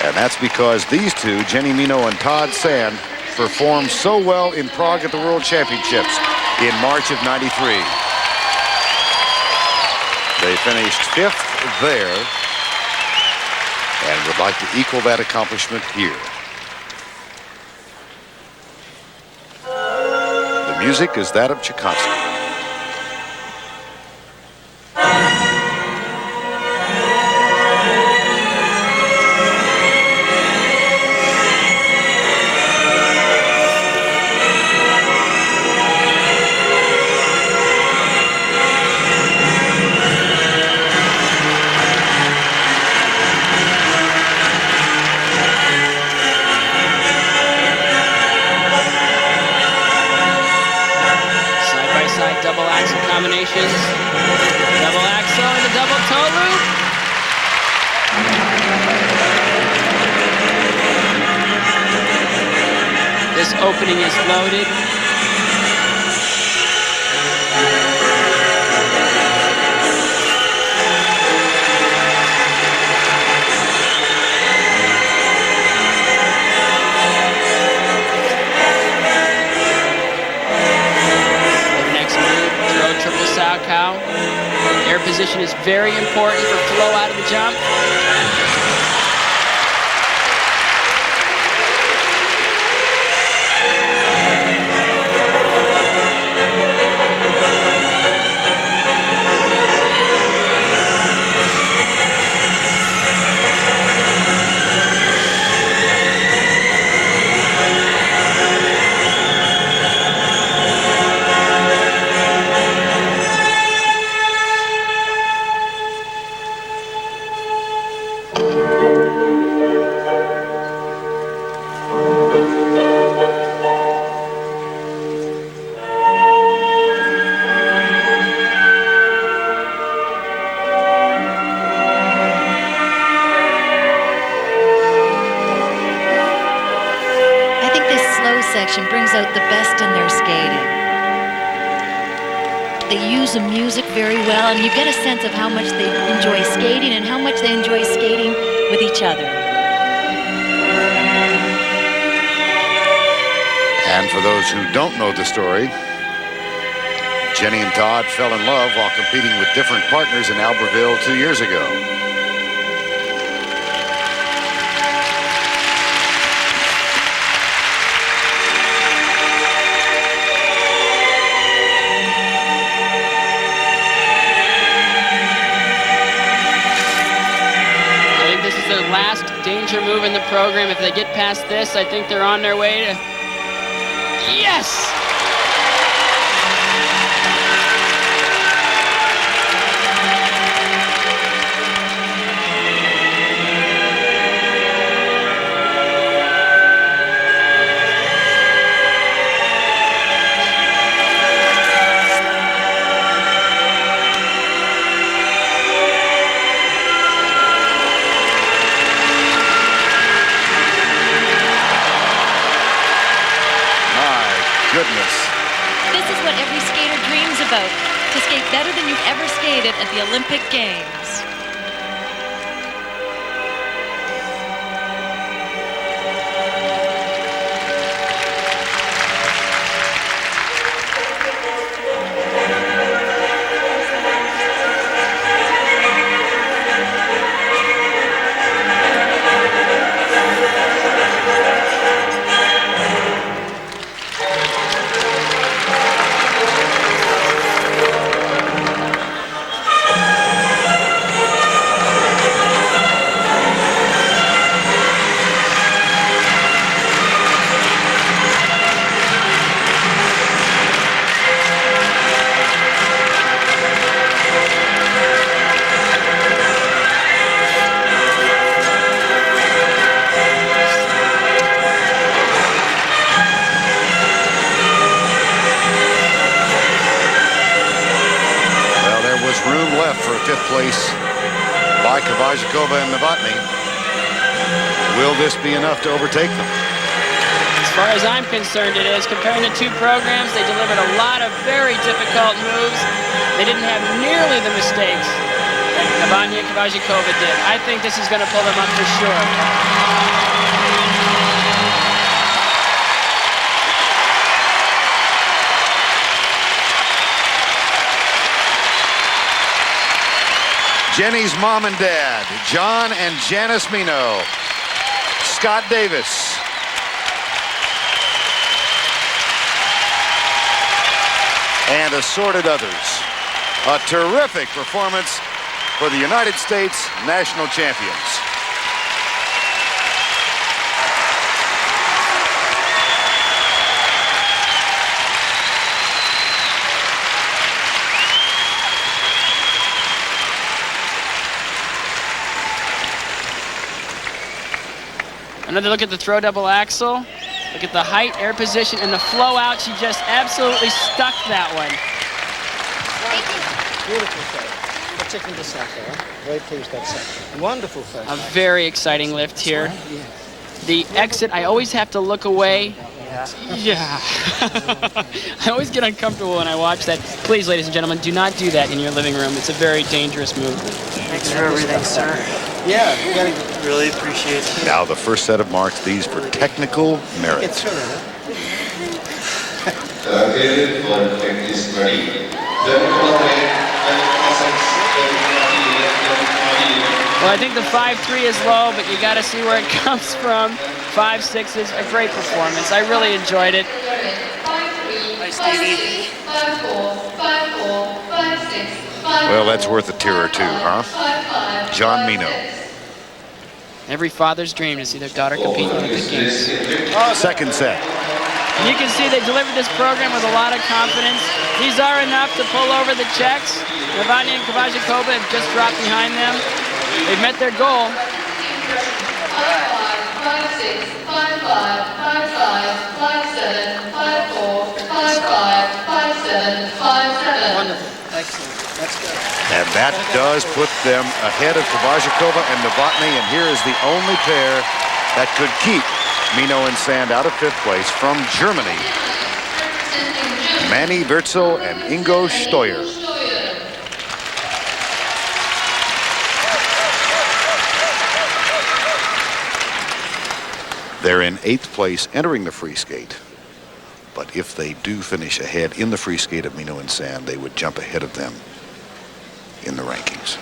Speaker 16: And that's because these 2, Jenni Meno and Todd Sand, performed so well in Prague at the World Championships in March of '93. They finished 5th there and would like to equal that accomplishment here. The music is that of Tchaikovsky.
Speaker 15: Double axel combinations, double axel and the double toe loop. This opening is loaded. Triple Stojko. Air position is very important for flow out of the jump.
Speaker 3: Section brings out the best in their skating. They use the music very well, and you get a sense of how much they enjoy skating and how much they enjoy skating with each other.
Speaker 16: And for those who don't know the story, Jenni and Todd fell in love while competing with different partners in Albertville 2 years ago.
Speaker 15: I think this is their last danger move in the program. If they get past this, I think they're on their way to... Yes!
Speaker 16: Goodness.
Speaker 3: This is what every skater dreams about, to skate better than you've ever skated at the Olympic Games.
Speaker 16: Place by Kavajakova and Novotny. Will this be enough to overtake them?
Speaker 15: As far as I'm concerned, it is. Comparing the two programs, they delivered a lot of very difficult moves. They didn't have nearly the mistakes that Novotny and Kavajakova did. I think this is going to pull them up for sure.
Speaker 16: Jenni's mom and dad, John and Janice Meno, Scott Davis, and assorted others. A terrific performance for the United States national champions.
Speaker 15: Another look at the throw double axel. Look at the height, air position, and the flow out. She just absolutely stuck that one.
Speaker 6: Beautiful throw. Let's check this out there. Very pleased with that. Wonderful throw.
Speaker 15: A very exciting lift here.
Speaker 6: Yeah.
Speaker 15: The exit, I always have to look away. Yeah. I always get uncomfortable when I watch that. Please, ladies and gentlemen, do not do that in your living room. It's a very dangerous move.
Speaker 6: Thanks for everything, sir. Yeah, really appreciate it.
Speaker 16: Now the first set of marks, these for technical merit.
Speaker 6: It's sure.
Speaker 15: Well, I think the 5-3 is low, but you got to see where it comes from. 5-6 is a great performance. I really enjoyed it.
Speaker 6: Hi, Stevie. 5-4, 5-4, 5-6.
Speaker 16: Well, that's worth a tear or two, huh? John Meno.
Speaker 15: Every father's dream to see their daughter compete in the Olympic Games.
Speaker 16: Second set.
Speaker 15: And you can see they delivered this program with a lot of confidence. These are enough to pull over the Czechs. Novotny and Kavajakova have just dropped behind them. They've met their goal.
Speaker 9: 5-5, 5-6, 5-5, 5-5, 5-7, 5-4, 5-5, 5-7, 5-7.
Speaker 6: Wonderful. Excellent. That's good.
Speaker 16: And that does put them ahead of Kavajakova and Novotny, and here is the only pair that could keep Meno and Sand out of fifth place from Germany. Manny Wurzel and Ingo Steuer. They're in 8th place entering the free skate. But if they do finish ahead in the free skate of Meno and Sand, they would jump ahead of them in the rankings.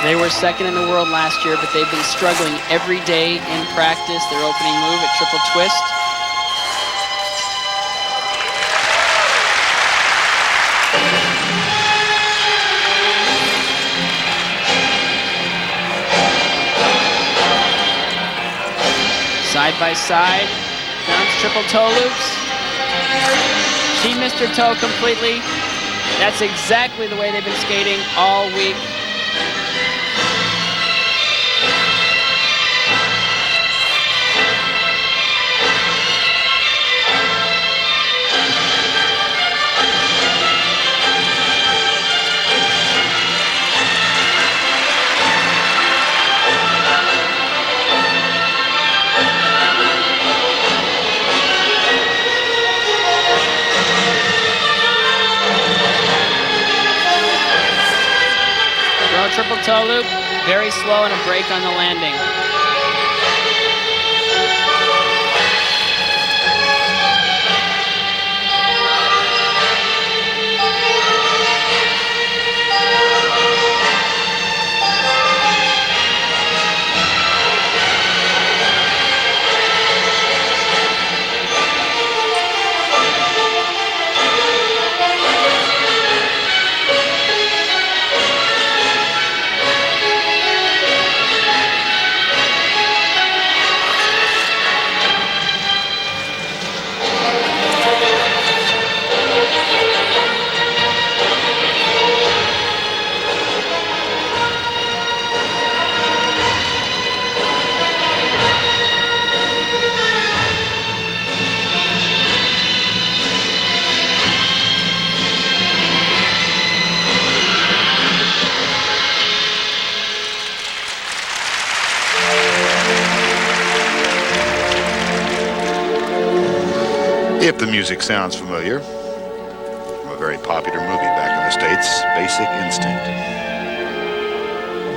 Speaker 15: They were second in the world last year, but they've been struggling every day in practice. Their opening move at triple twist. Side by side, bounce triple toe loops. She missed her toe completely. That's exactly the way they've been skating all week. Triple toe loop, very slow and a break on the landing.
Speaker 16: If the music sounds familiar, from a very popular movie back in the States, Basic Instinct.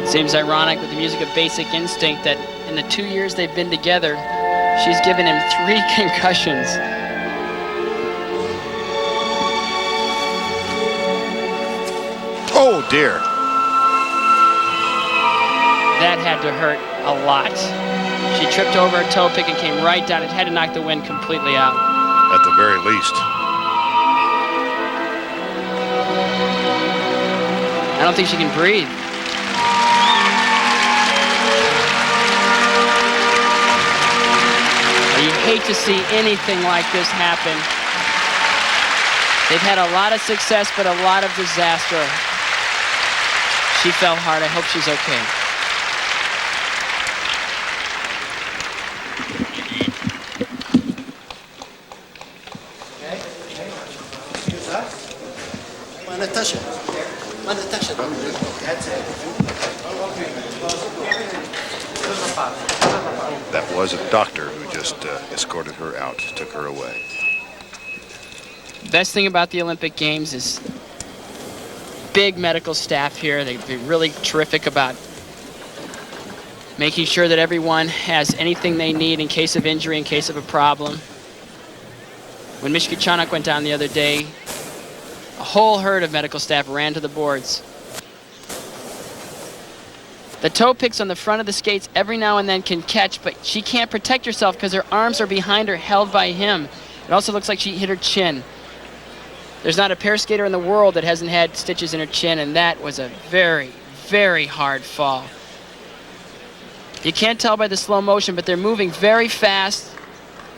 Speaker 15: It seems ironic with the music of Basic Instinct that in the 2 years they've been together, she's given him 3 concussions.
Speaker 16: Oh dear.
Speaker 15: That had to hurt a lot. She tripped over her toe pick and came right down. It had to knock the wind completely out.
Speaker 16: At the very least.
Speaker 15: I don't think she can breathe. You hate to see anything like this happen. They've had a lot of success, but a lot of disaster. She fell hard. I hope she's okay.
Speaker 6: Natasha. Natasha.
Speaker 16: That was a doctor who just escorted her out, took her away.
Speaker 15: Best thing about the Olympic Games is big medical staff here. They'd be really terrific about making sure that everyone has anything they need in case of injury, in case of a problem. When Mishkutenok went down the other day, a whole herd of medical staff ran to the boards. The toe picks on the front of the skates every now and then can catch, but she can't protect herself because her arms are behind her, held by him. It also looks like she hit her chin. There's not a pair skater in the world that hasn't had stitches in her chin, and that was a very, very hard fall. You can't tell by the slow motion, but they're moving very fast,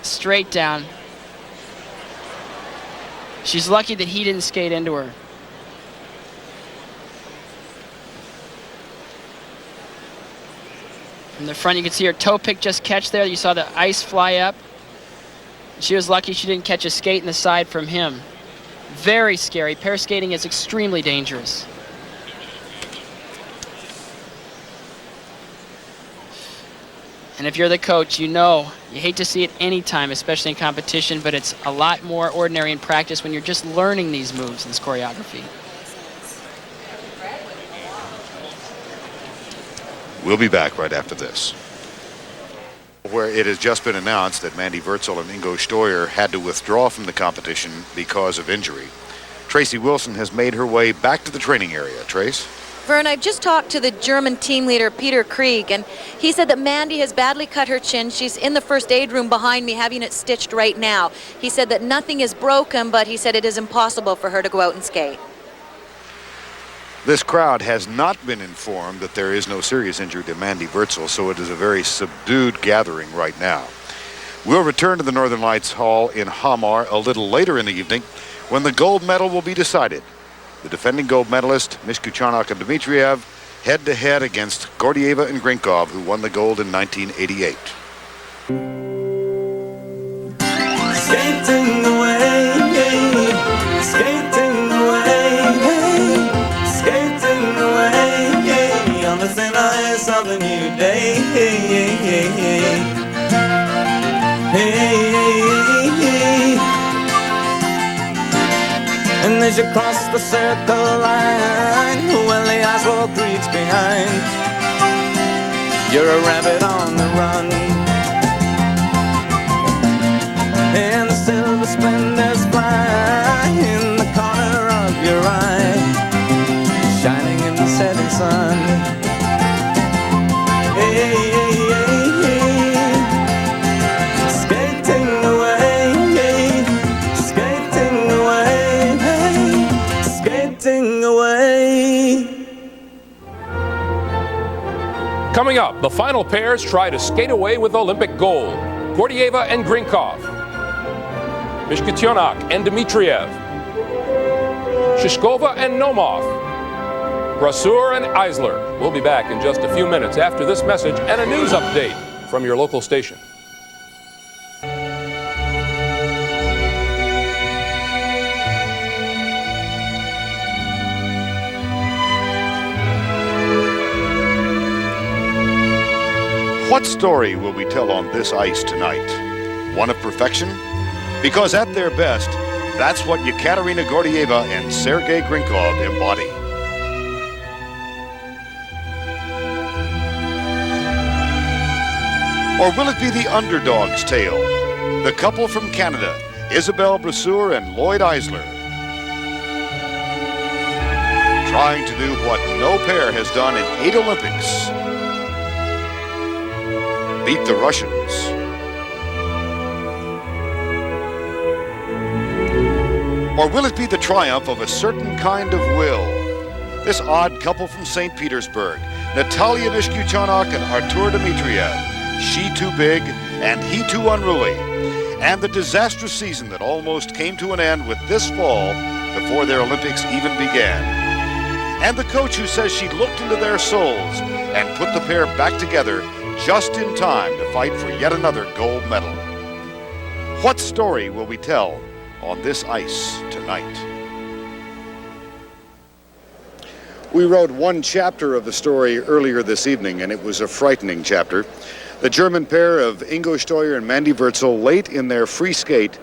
Speaker 15: straight down. She's lucky that he didn't skate into her. From the front, you can see her toe pick just catch there. You saw the ice fly up. She was lucky she didn't catch a skate in the side from him. Very scary. Pair skating is extremely dangerous. And if you're the coach, you know you hate to see it any time, especially in competition, but it's a lot more ordinary in practice when you're just learning these moves, this choreography.
Speaker 16: We'll be back right after this. Where it has just been announced that Mandy Wurzel and Ingo Steuer had to withdraw from the competition because of injury. Tracy Wilson has made her way back to the training area. Trace?
Speaker 17: Verne, I've just talked to the German team leader, Peter Krieg, and he said that Mandy has badly cut her chin. She's in the first aid room behind me having it stitched right now. He said that nothing is broken, but he said it is impossible for her to go out and skate.
Speaker 16: This crowd has not been informed that there is no serious injury to Mandy Wurzel, so it is a very subdued gathering right now. We'll return to the Northern Lights Hall in Hamar a little later in the evening when the gold medal will be decided. The defending gold medalist, Mishkutenok and Dmitriev, head-to-head against Gordeeva and Grinkov, who won the gold in 1988.
Speaker 23: Skating away, skating away, skating away on the thin ice of a new day. And as you cross the circle line, well, the ice wall creaks behind. You're a rabbit on the run, and the silver splendors fly in the corner of your eye, shining in the setting sun. Hey, hey, hey, hey. Skating away, skating away, hey, skating away.
Speaker 22: Coming up, the final pairs try to skate away with Olympic gold. Gordeeva and Grinkov. Mishkutenok and Dmitriev. Shishkova and Naoumov. Brasseur and Eisler. We'll be back in just a few minutes after this message and a news update from your local station.
Speaker 16: What story will we tell on this ice tonight? One of perfection? Because at their best, that's what Yekaterina Gordeeva and Sergei Grinkov embody. Or will it be the underdog's tale? The couple from Canada, Isabelle Brasseur and Lloyd Eisler, trying to do what no pair has done in 8 Olympics. Beat the Russians. Or will it be the triumph of a certain kind of will? This odd couple from St. Petersburg, Natalia Mishkutenok and Artur Dmitriev, she too big and he too unruly, and the disastrous season that almost came to an end with this fall before their Olympics even began. And the coach who says she looked into their souls and put the pair back together just in time to fight for yet another gold medal. What story will we tell on this ice tonight? We wrote one chapter of the story earlier this evening, and it was a frightening chapter. The German pair of Ingo Steuer and Mandy Wurzel late in their free skate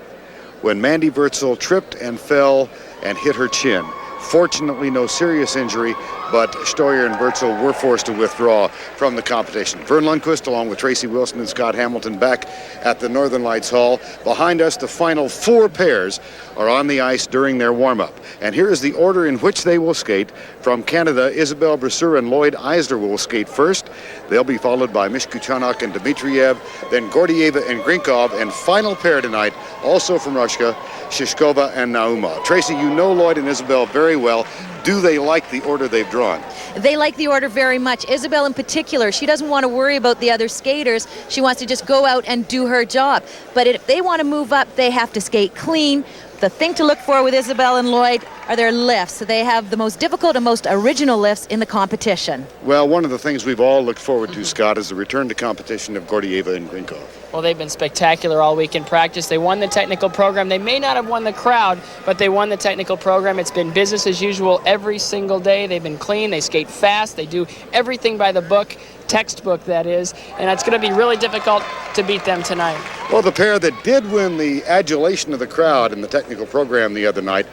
Speaker 16: when Mandy Wurzel tripped and fell and hit her chin. Fortunately, no serious injury, but Steuer and Wurzel were forced to withdraw from the competition. Verne Lundquist, along with Tracy Wilson and Scott Hamilton, back at the Northern Lights Hall. Behind us, the final 4 pairs are on the ice during their warm-up. And here is the order in which they will skate. From Canada, Isabelle Brasseur and Lloyd Eisler will skate first. They'll be followed by Mishkutenok and Dmitriev, then Gordeeva and Grinkov, and final pair tonight, also from Russia, Shishkova and Naoumov. Tracy, you know Lloyd and Isabelle very well. Do they like the order they've drawn?
Speaker 17: They like the order very much. Isabelle in particular, she doesn't want to worry about the other skaters. She wants to just go out and do her job. But if they want to move up, they have to skate clean, The thing to look for with Isabel and Lloyd are their lifts. They have the most difficult and most original lifts in the competition.
Speaker 16: Well, one of the things we've all looked forward to, Scott, is the return to competition of Gordeeva and Grinkov.
Speaker 15: Well, they've been spectacular all week in practice. They won the technical program. They may not have won the crowd, but they won the technical program. It's been business as usual every single day. They've been clean. They skate fast. They do everything by the book, textbook that is, and it's going to be really difficult to beat them tonight.
Speaker 16: Well, the pair that did win the adulation of the crowd in the technical program the other night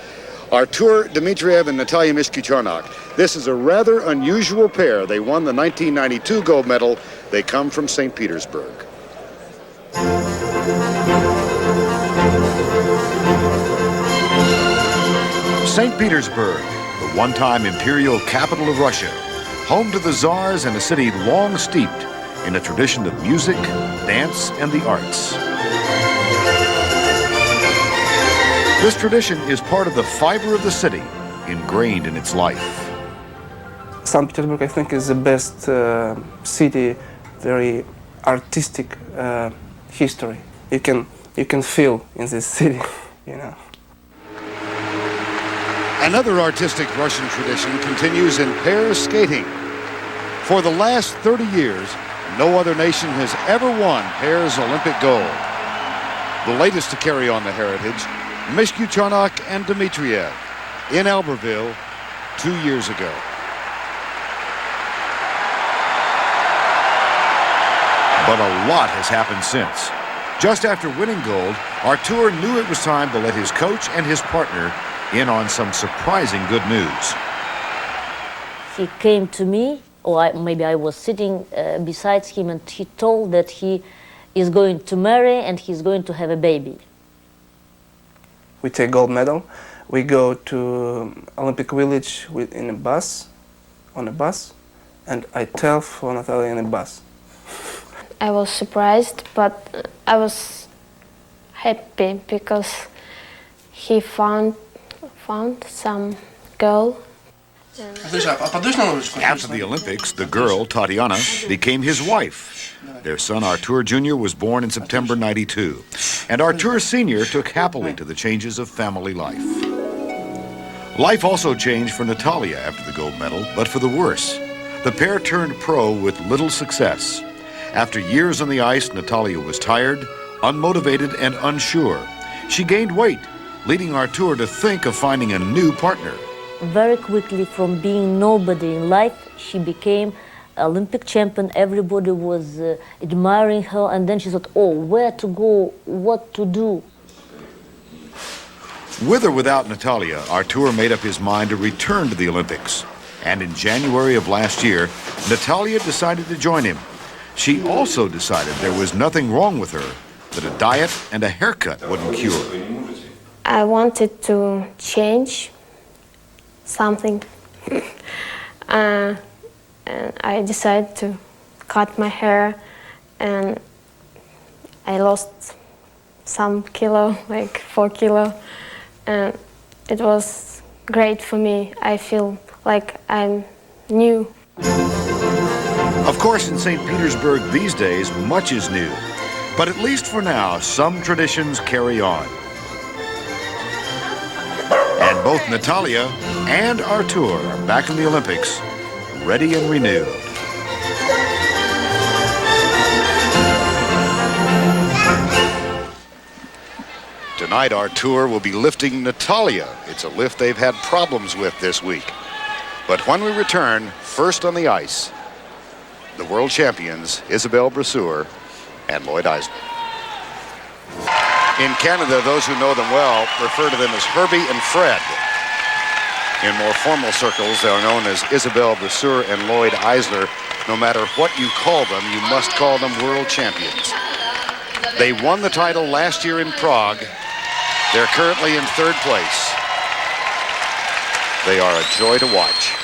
Speaker 16: are Artur Dmitriev and Natalia Mishkutenok. This is a rather unusual pair. They won the 1992 gold medal. They come from St. Petersburg. St. Petersburg, the one-time imperial capital of Russia, home to the czars and a city long steeped in a tradition of music, dance, and the arts. This tradition is part of the fiber of the city, ingrained in its life.
Speaker 2: St. Petersburg, I think, is the best city, very artistic history. You can feel in this city, you know.
Speaker 16: Another artistic Russian tradition continues in pair skating. For the last 30 years, no other nation has ever won pairs Olympic gold. The latest to carry on the heritage, Mishkutenok and Dmitriev in Albertville 2 years ago. But a lot has happened since. Just after winning gold, Artur knew it was time to let his coach and his partner in on some surprising good news.
Speaker 14: He came to me, or maybe I was sitting beside him, and he told that he is going to marry and he's going to have a baby.
Speaker 2: We take gold medal. We go to Olympic Village on a bus, and I tell for Natalia in a bus.
Speaker 10: I was surprised, but I was happy because he found some girl.
Speaker 16: After the Olympics, the girl, Tatiana, became his wife. Their son, Artur Jr., was born in September '92. And Artur Sr. took happily to the changes of family life. Life also changed for Natalia after the gold medal, but for the worse. The pair turned pro with little success. After years on the ice, Natalia was tired, unmotivated, and unsure. She gained weight, leading Artur to think of finding a new partner.
Speaker 14: Very quickly, from being nobody in life, she became Olympic champion. Everybody was admiring her, and then she thought, oh, where to go, what to do.
Speaker 16: With or without Natalia, Artur made up his mind to return to the Olympics. And in January of last year, Natalia decided to join him. She also decided there was nothing wrong with her, that a diet and a haircut wouldn't cure.
Speaker 10: I wanted to change something, and I decided to cut my hair, and I lost some kilo, like 4 kilo, and it was great for me. I feel like I'm new.
Speaker 16: Of course, in St. Petersburg these days, much is new. But at least for now, some traditions carry on. And both Natalia and Artur are back in the Olympics, ready and renewed. Tonight, Artur will be lifting Natalia. It's a lift they've had problems with this week. But when we return, first on the ice, the world champions, Isabelle Brasseur and Lloyd Eisler. In Canada, those who know them well refer to them as Herbie and Fred. In more formal circles, they are known as Isabelle Brasseur and Lloyd Eisler. No matter what you call them, you must call them world champions. They won the title last year in Prague. They're currently in 3rd place. They are a joy to watch.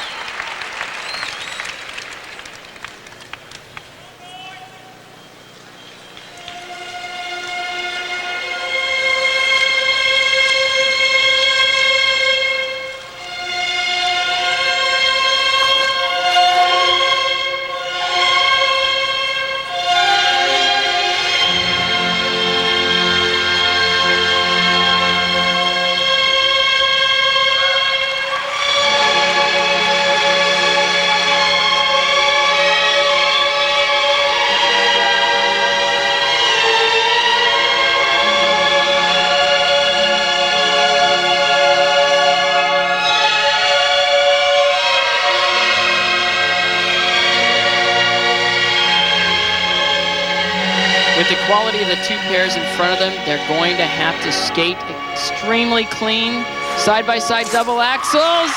Speaker 15: With the quality of the two pairs in front of them, they're going to have to skate extremely clean. Side-by-side double axels.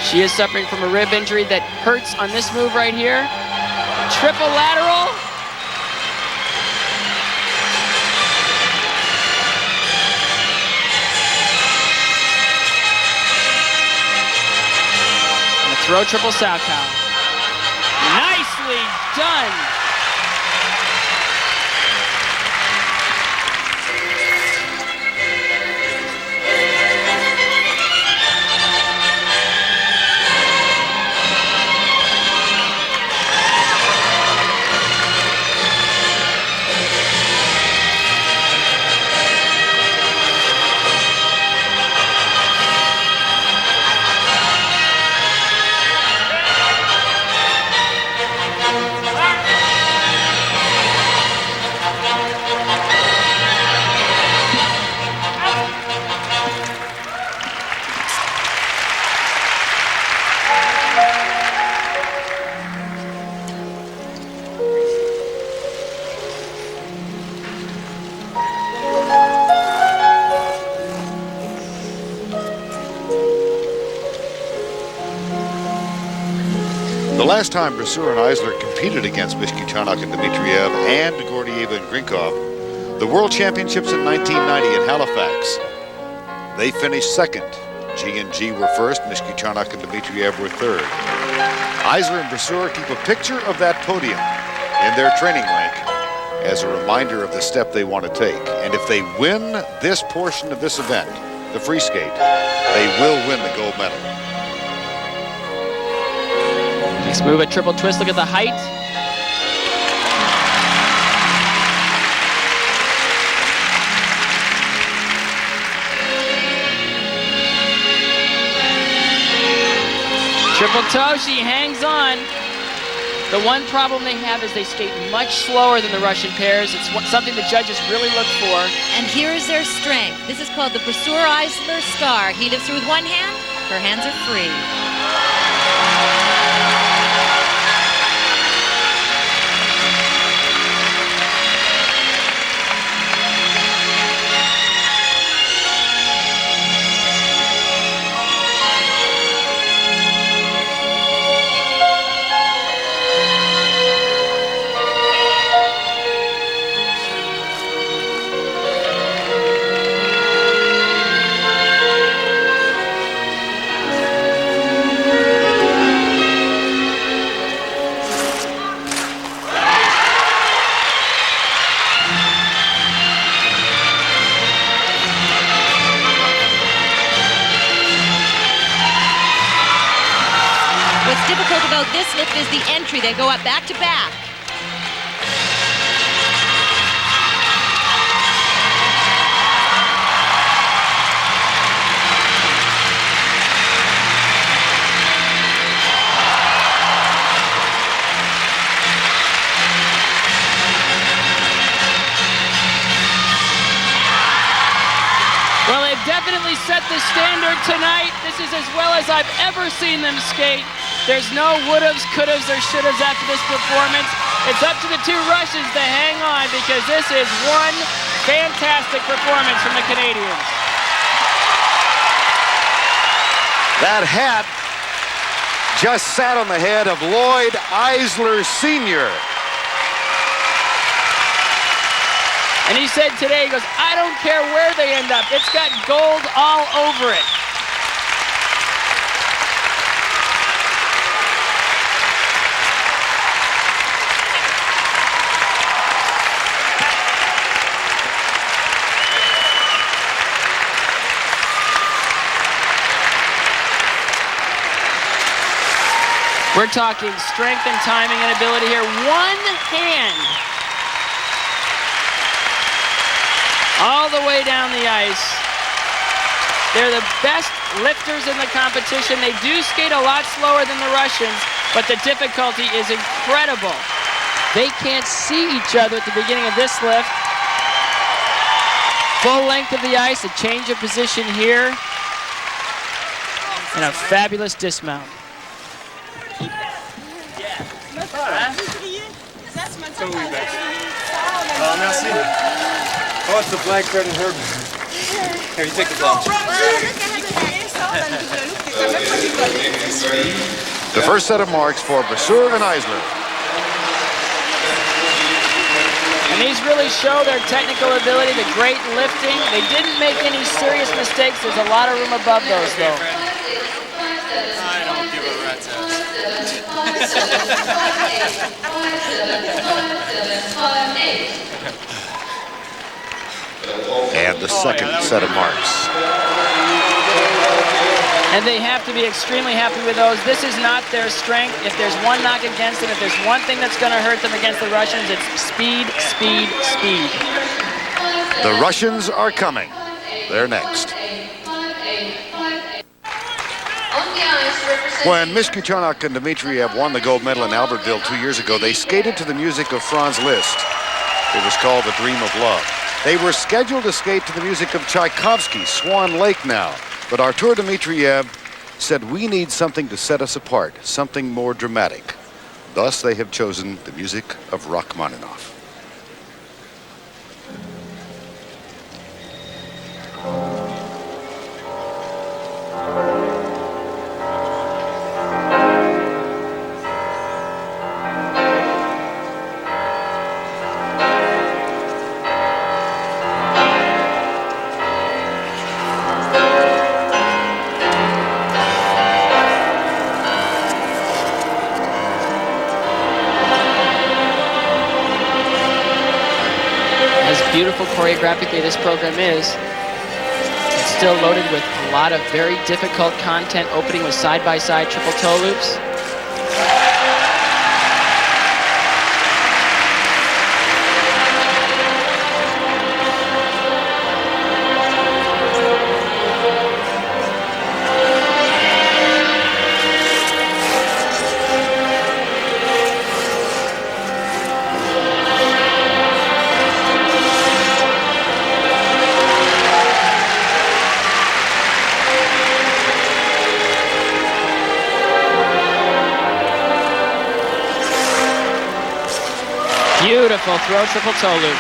Speaker 15: She is suffering from a rib injury that hurts on this move right here. Triple lateral. And a throw triple Stojko. Nicely done.
Speaker 16: The last time Brasseur and Eisler competed against Mishkutenok and Dmitriev and Gordeeva Grinkov, the World Championships in 1990 in Halifax, they finished second. G&G were first, Mishkutenok and Dmitriev were third. Eisler and Brasseur keep a picture of that podium in their training rink as a reminder of the step they want to take. And if they win this portion of this event, the free skate, they will win the gold medal.
Speaker 15: Next move, a triple twist. Look at the height. Triple toe, she hangs on. The one problem they have is they skate much slower than the Russian pairs. It's something the judges really look for.
Speaker 3: And here is their strength. This is called the Brasseur Eisler star. He lifts her with one hand, her hands are free. This lift is the entry. They go up back to back.
Speaker 15: Well, they've definitely set the standard tonight. This is as well as I've ever seen them skate. There's no would-haves, could-haves, or should-haves after this performance. It's up to the two Russians to hang on because this is one fantastic performance from the Canadians.
Speaker 16: That hat just sat on the head of Lloyd Eisler Sr.
Speaker 15: And he said today, he goes, I don't care where they end up. It's got gold all over it. We're talking strength and timing and ability here. One hand all the way down the ice. They're the best lifters in the competition. They do skate a lot slower than the Russians, but the difficulty is incredible. They can't see each other at the beginning of this lift. Full length of the ice, a change of position here, and a fabulous dismount.
Speaker 1: Merci. Oh, it's the black-bread and herb. Here, you take the lunch.
Speaker 16: The first set of marks for Brasseur and Eisler.
Speaker 15: And these really show their technical ability, the great lifting. They didn't make any serious mistakes. There's a lot of room above those, though.
Speaker 1: I don't give a rat's
Speaker 16: And the second set of marks.
Speaker 15: And they have to be extremely happy with those. This is not their strength. If there's one knock against them, if there's one thing that's going to hurt them against the Russians, it's speed, speed, speed.
Speaker 16: The Russians are coming. They're next. When Mishkutenok and Dmitriev won the gold medal in Albertville 2 years ago, they skated to the music of Franz Liszt. It was called The Dream of Love. They were scheduled to skate to the music of Tchaikovsky's Swan Lake now. But Artur Dmitriev said, we need something to set us apart, something more dramatic. Thus, they have chosen the music of Rachmaninoff.
Speaker 15: Beautiful choreographically this program is. It's still loaded with a lot of very difficult content, opening with side-by-side triple toe loops. Beautiful throw triple toe loop.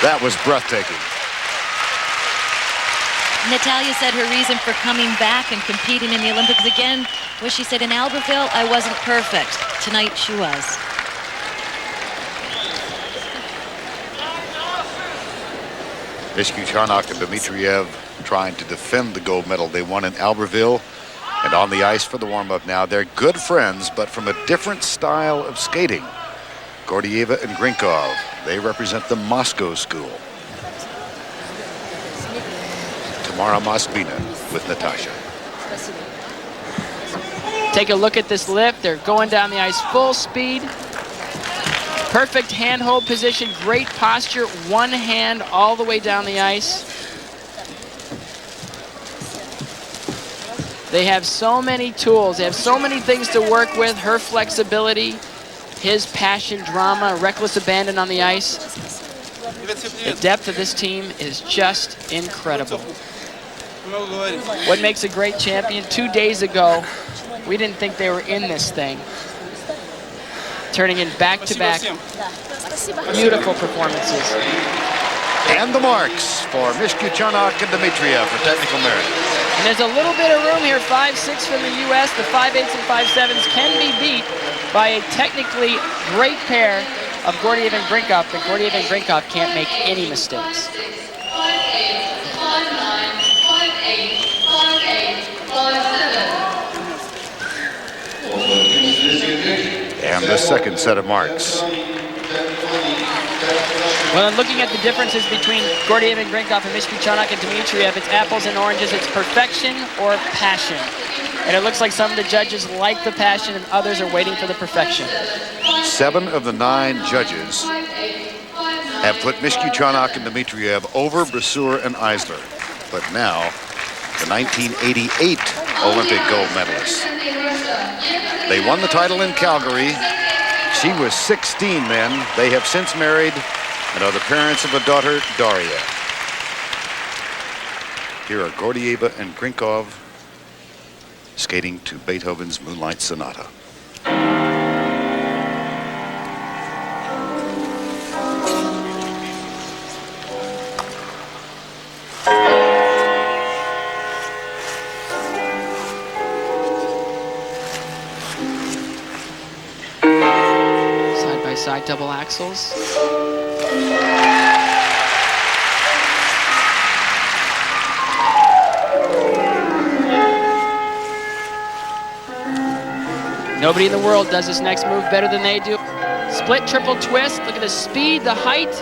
Speaker 16: That was breathtaking.
Speaker 3: Natalia said her reason for coming back and competing in the Olympics again was, she said, in Albertville, I wasn't perfect. Tonight, she was.
Speaker 16: Mishkutenok and Dmitriev trying to defend the gold medal they won in Albertville. And on the ice for the warm-up now. They're good friends, but from a different style of skating. Gordeeva and Grinkov, they represent the Moscow school. Tamara Moskvina with Natasha.
Speaker 15: Take a look at this lift. They're going down the ice full speed. Perfect handhold position, great posture. One hand all the way down the ice. They have so many tools. They have so many things to work with. Her flexibility, his passion, drama, reckless abandon on the ice. The depth of this team is just incredible. What makes a great champion? 2 days ago, we didn't think they were in this thing. Turning in back-to-back beautiful performances.
Speaker 16: And the marks for Mishkutenok and Dmitriev for technical merit.
Speaker 15: And there's a little bit of room here. 5'6" from the U.S. The 5'8" and 5'7" can be beat by a technically great pair of Gordeeva and Grinkov, but Gordeeva and Grinkov can't make any mistakes.
Speaker 9: 5'8", 5'9", 5'8", 5'7".
Speaker 16: And the second set of marks.
Speaker 15: Well, in looking at the differences between Gordeeva and Grinkov and Mishkutenok and Dmitriev, it's apples and oranges. It's perfection or passion. And it looks like some of the judges like the passion and others are waiting for the perfection.
Speaker 16: 7 of the 9 judges have put Mishkutenok and Dmitriev over Brasseur and Eisler. But now, the 1988 Olympic gold medalists. They won the title in Calgary. She was 16 then. They have since married and are the parents of a daughter, Daria. Here are Gordeeva and Grinkov skating to Beethoven's Moonlight Sonata.
Speaker 15: Side double axles. Nobody in the world does this next move better than they do. Split triple twist. Look at the speed, the height.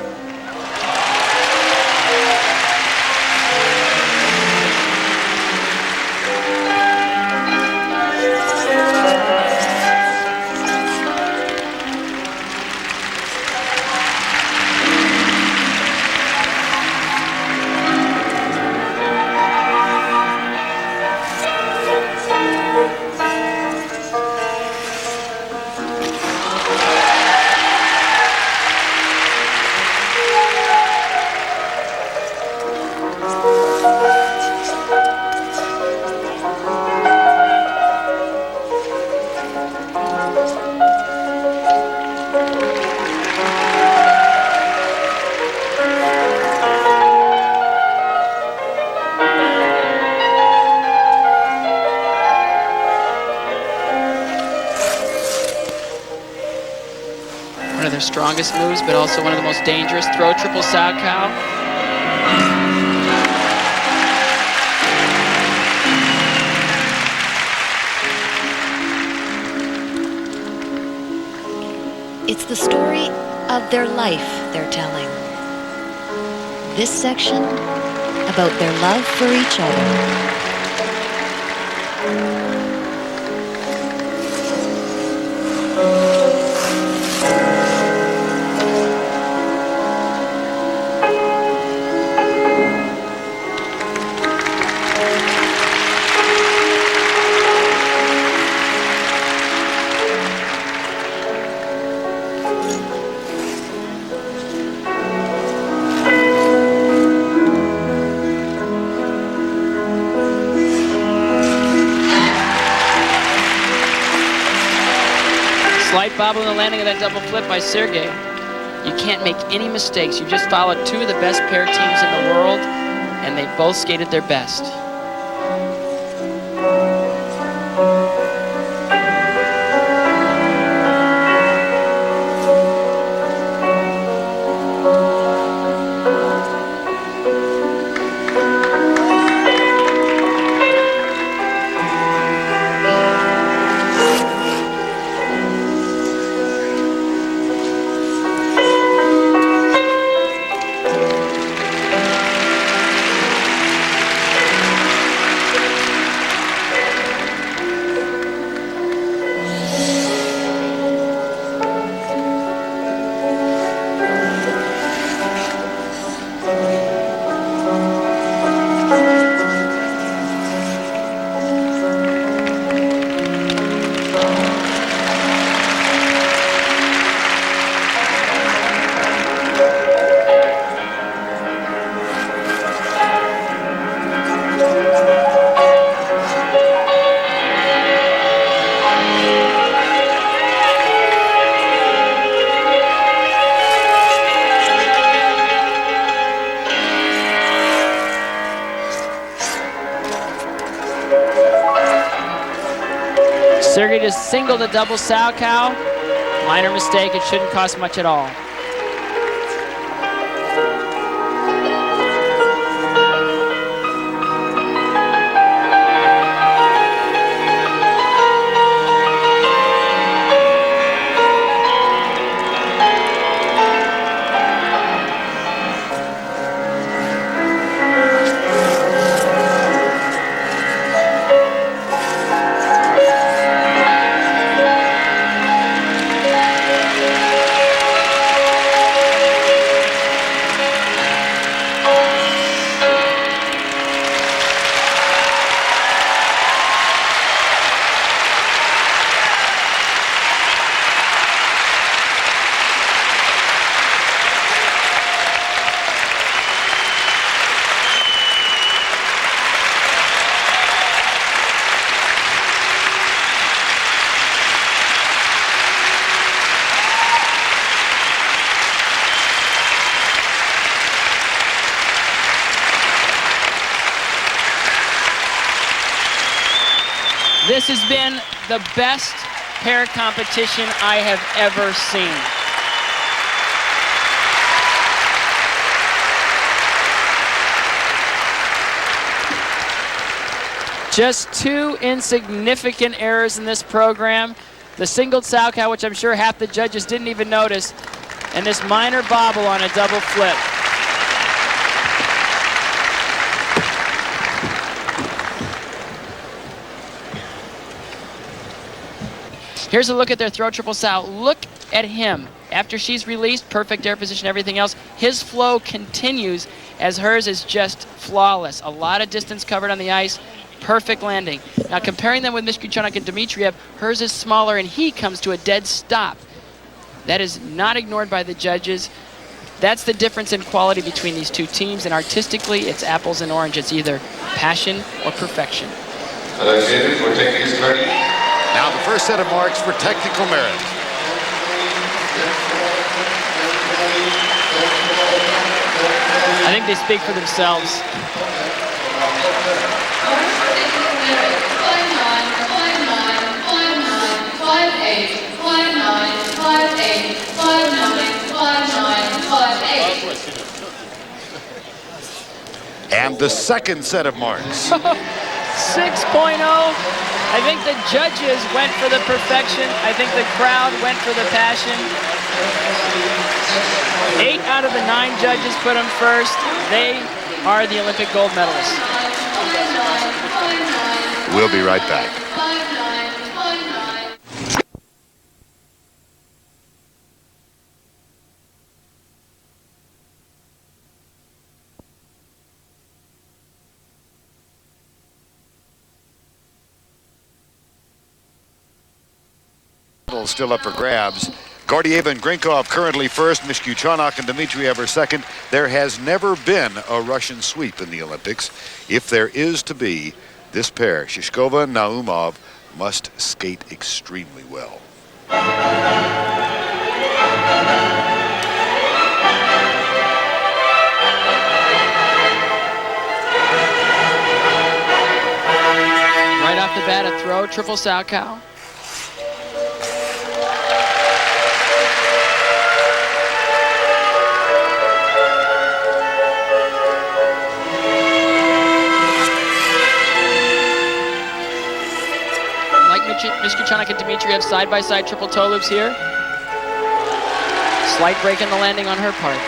Speaker 15: Strongest moves, but also one of the most dangerous. Throw triple sow cow.
Speaker 3: It's the story of their life they're telling. This section about their love for each other.
Speaker 15: Slight bobble in the landing of that double flip by Sergey. You can't make any mistakes. You just followed two of the best pair teams in the world, and they both skated their best. Sergey just singled a double sow cow. Minor mistake, it shouldn't cost much at all. This has been the best pair competition I have ever seen. Just two insignificant errors in this program. The singled sow cow, which I'm sure half the judges didn't even notice, and this minor bobble on a double flip. Here's a look at their throw triple sow. Look at him. After she's released, perfect air position, everything else, his flow continues as hers is just flawless. A lot of distance covered on the ice, perfect landing. Now comparing them with Mishkutenok and Dmitriev, hers is smaller and he comes to a dead stop. That is not ignored by the judges. That's the difference in quality between these two teams, and artistically, it's apples and oranges, either passion or perfection.
Speaker 16: Now the first set of marks for technical merit.
Speaker 15: I think they speak for themselves.
Speaker 16: And the second set of marks.
Speaker 15: 6.0. I think the judges went for the perfection. I think the crowd went for the passion. 8 out of the 9 judges put them first. They are the Olympic gold medalists.
Speaker 16: We'll be right back. Still up for grabs. Gordeeva and Grinkov currently first. Mishkutenok and Dmitriev are second. There has never been a Russian sweep in the Olympics. If there is to be, this pair, Shishkova Naoumov, must skate extremely well.
Speaker 15: throw, triple Salchow. Like Mishkutenok and Dmitriev, side-by-side triple toe loops here. Slight break in the landing on her part.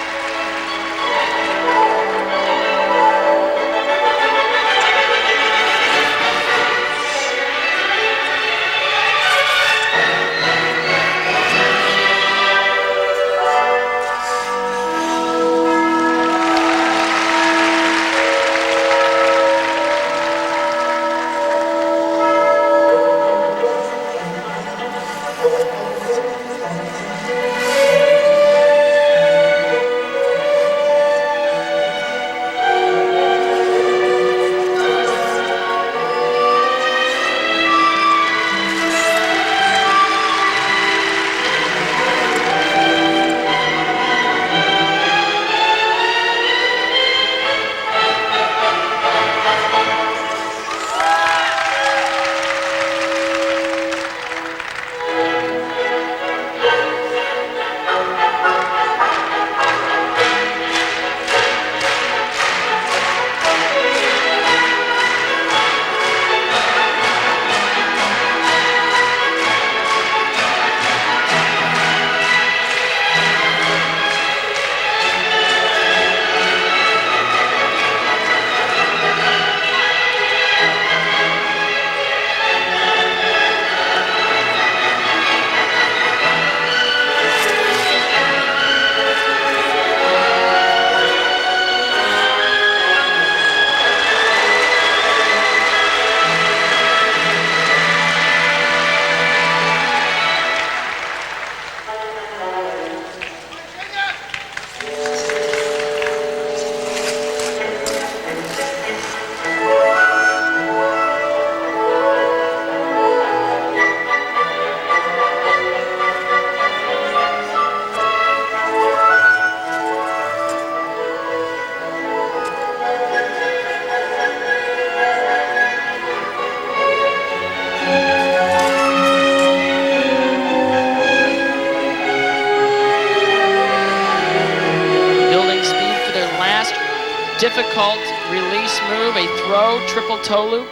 Speaker 15: Difficult release move, a throw, triple toe loop.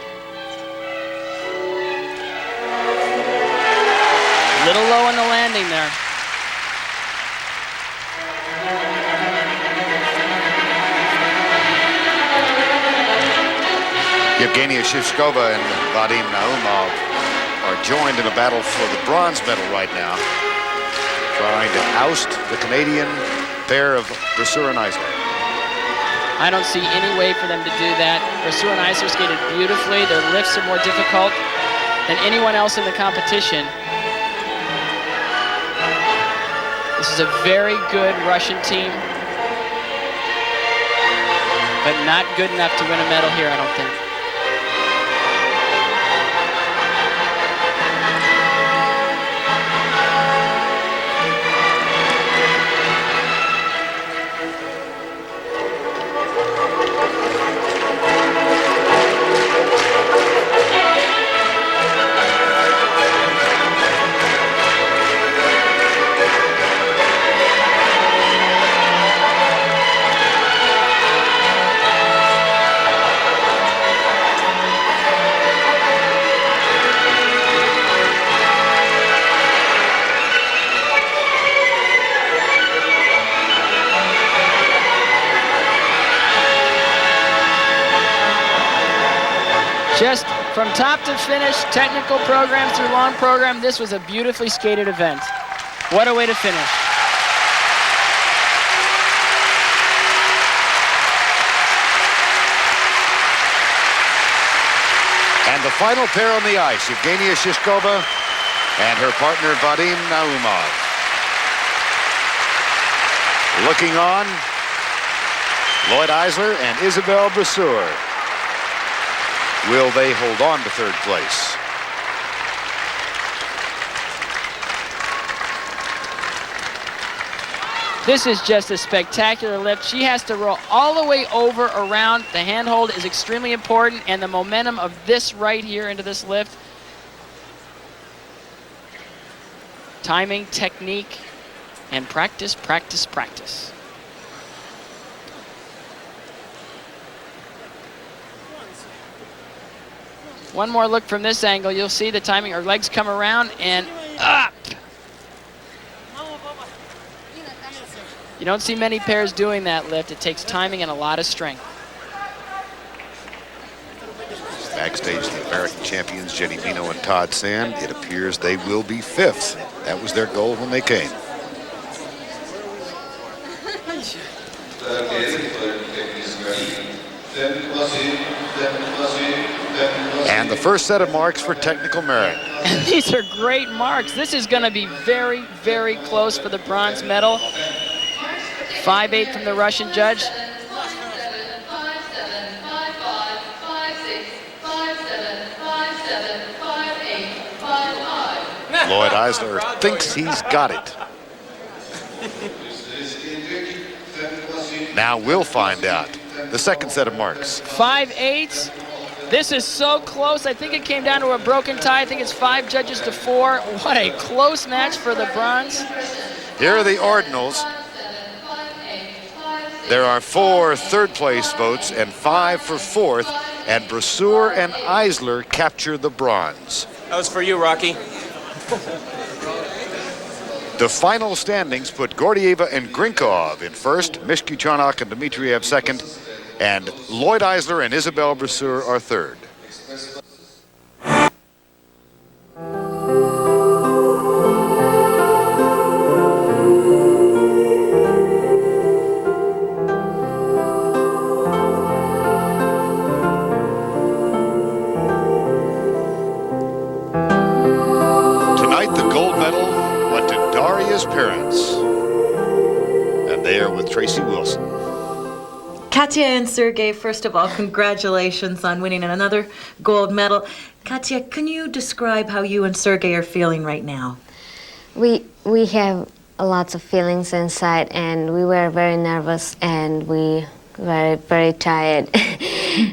Speaker 15: Little low in the landing there.
Speaker 16: Yevgenia Shishkova and Vadim Naoumov are joined in a battle for the bronze medal right now, trying to oust the Canadian pair of Brasseur and Eisler.
Speaker 15: I don't see any way for them to do that. Brasseur and Eisler skated beautifully. Their lifts are more difficult than anyone else in the competition. This is a very good Russian team, but not good enough to win a medal here, I don't think. Just from top to finish, technical program through long program, this was a beautifully skated event. What a way to finish.
Speaker 16: And the final pair on the ice, Yevgenia Shishkova and her partner Vadim Naoumov. Looking on, Lloyd Eisler and Isabelle Brasseur. Will they hold on to third place?
Speaker 15: This is just a spectacular lift. She has to roll all the way over, around. The handhold is extremely important, and the momentum of this right here into this lift timing, technique, and practice, practice, practice. One more look from this angle, you'll see the timing. Her legs come around and up. You don't see many pairs doing that lift. It takes timing and a lot of strength.
Speaker 16: Backstage, the American champions, Jenni Meno and Todd Sand. It appears they will be 5th. That was their goal when they came. And the first set of marks for technical merit.
Speaker 15: And these are great marks. This is going to be very, very close for the bronze medal. 5'8" from the Russian judge.
Speaker 16: Lloyd Eisler thinks he's got it. Now we'll find out. The second set of marks.
Speaker 15: 5'8". This is so close. I think it came down to a broken tie. I think it's 5 judges to 4. What a close match for the bronze.
Speaker 16: Here are the ordinals. There are 4 third-place votes and 5 for 4th, and Brasseur and Eisler capture the bronze.
Speaker 1: That was for you, Rocky.
Speaker 16: The final standings put Gordeeva and Grinkov in 1st, Mishkutenok and Dmitriev 2nd, and Lloyd Eisler and Isabelle Brasseur are 3rd. Parents, and they are with Tracy Wilson.
Speaker 17: Katya and Sergey, first of all, congratulations on winning another gold medal. Katya, can you describe how you and Sergey are feeling right now?
Speaker 10: We have lots of feelings inside, and we were very nervous, and we were very tired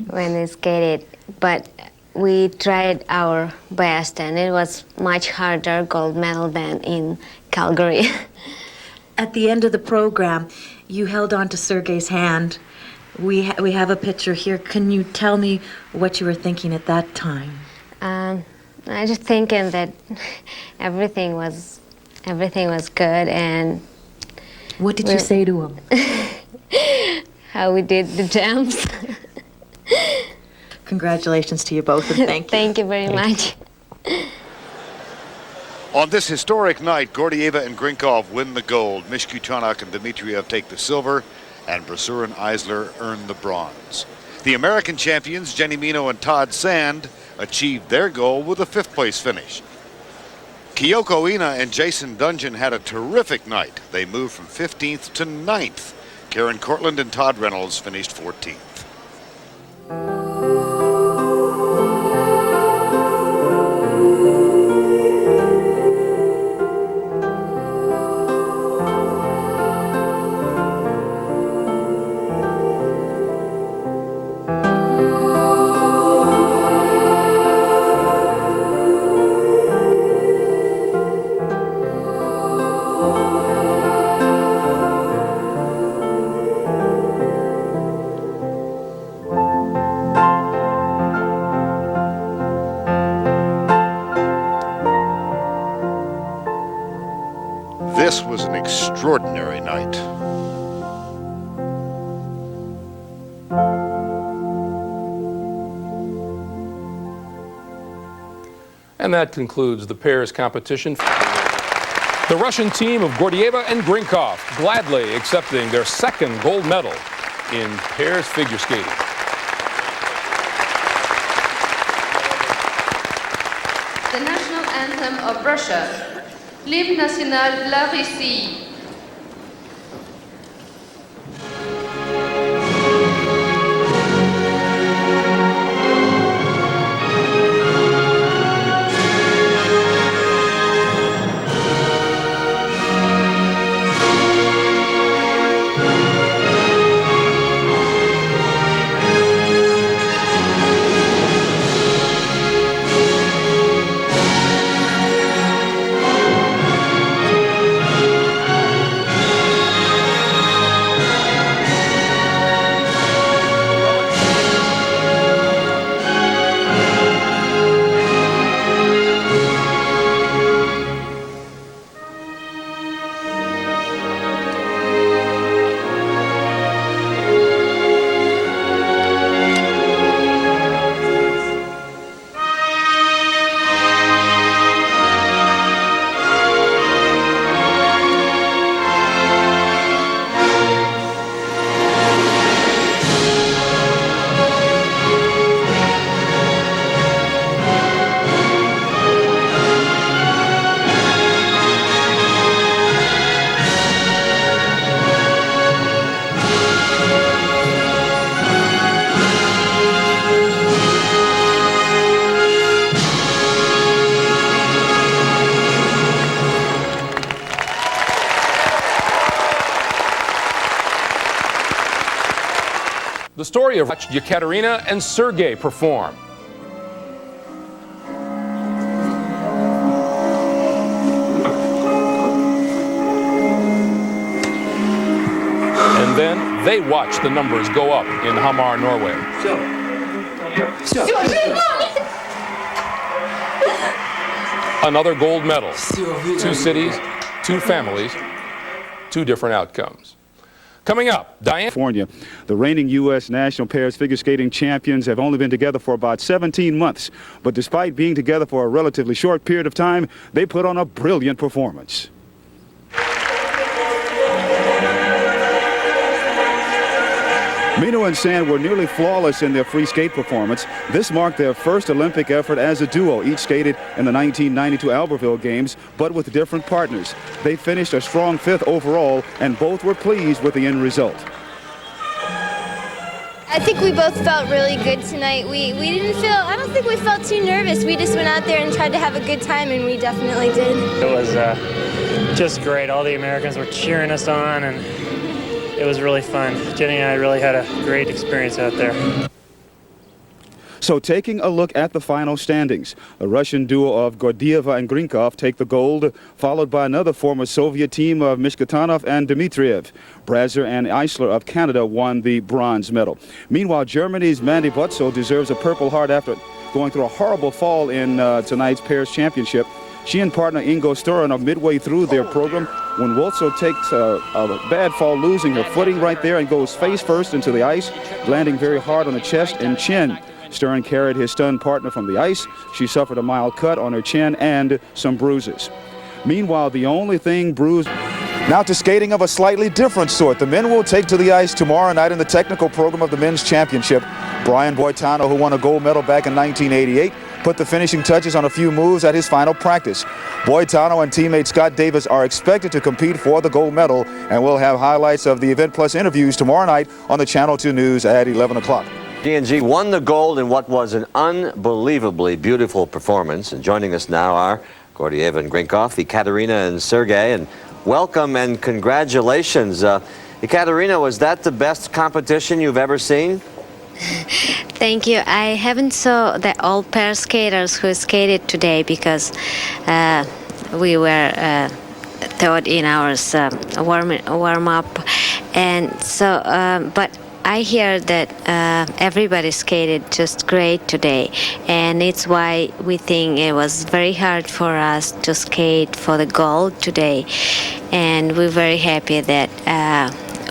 Speaker 10: when we skated, but we tried our best, and it was much harder gold medal than in Calgary.
Speaker 17: At the end of the program, you held on to Sergey's hand. We have a picture here. Can you tell me what you were thinking at that time?
Speaker 10: I was just thinking that everything was good, and
Speaker 17: what did you say to him?
Speaker 10: How we did the jumps.
Speaker 17: Congratulations to you both, and thank you.
Speaker 10: Thank you very much.
Speaker 16: On this historic night, Gordeeva and Grinkov win the gold. Mishkutenok and Dmitriev take the silver, and Brasseur and Eisler earn the bronze. The American champions, Jenni Meno and Todd Sand, achieved their goal with a 5th-place finish. Kyoko Ina and Jason Dungeon had a terrific night. They moved from 15th to 9th. Karen Cortland and Todd Reynolds finished 14th. This was an extraordinary night.
Speaker 22: And that concludes the pairs competition. The Russian team of Gordeeva and Grinkov gladly accepting their 2nd gold medal in pairs figure skating.
Speaker 9: The national anthem of Russia. L'hymne national de la Russie.
Speaker 22: the story of Ekaterina and Sergei perform. And then they watch the numbers go up in Hamar, Norway. Another gold medal. 2 cities, 2 families, 2 different outcomes. Coming up, Diane.
Speaker 13: California. The reigning U.S. national pairs figure skating champions have only been together for about 17 months. But despite being together for a relatively short period of time, they put on a brilliant performance. Meno and Sand were nearly flawless in their free skate performance. This marked their first Olympic effort as a duo. Each skated in the 1992 Albertville Games, but with different partners. They finished a strong 5th overall, and both were pleased with the end result.
Speaker 12: I think we both felt really good tonight. We didn't feel, I don't think we felt too nervous. We just went out there and tried to have a good time, and we definitely did.
Speaker 11: It was just great. All the Americans were cheering us on, and it was really fun. Jenny and I really had a great experience out there.
Speaker 13: So taking a look at the final standings, the Russian duo of Gordeeva and Grinkov take the gold, followed by another former Soviet team of Mishkutenok and Dmitriev. Brasseur and Eisler of Canada won the bronze medal. Meanwhile, Germany's Mandy Butzel deserves a Purple Heart after going through a horrible fall in tonight's pairs championship. She and partner Ingo Storen are midway through their program when Wolzo takes a bad fall, losing her footing right there and goes face first into the ice, landing very hard on the chest and chin. Storen carried his stunned partner from the ice. She suffered a mild cut on her chin and some bruises. Meanwhile, the only thing bruised... Now to skating of a slightly different sort. The men will take to the ice tomorrow night in the technical program of the men's championship. Brian Boitano, who won a gold medal back in 1988, put the finishing touches on a few moves at his final practice. Boitano and teammate Scott Davis are expected to compete for the gold medal, and we'll have highlights of the event plus interviews tomorrow night on the Channel 2 News at 11 o'clock.
Speaker 20: G&G won the gold in what was an unbelievably beautiful performance. And joining us now are Gordeeva and Grinkov, Ekaterina and Sergei, and welcome and congratulations. Ekaterina, was that the best competition you've ever seen?
Speaker 10: Thank you. I haven't saw the all pair skaters who skated today because we were taught in our warm up, and so but I hear that everybody skated just great today, and it's why we think it was very hard for us to skate for the gold today, and we're very happy that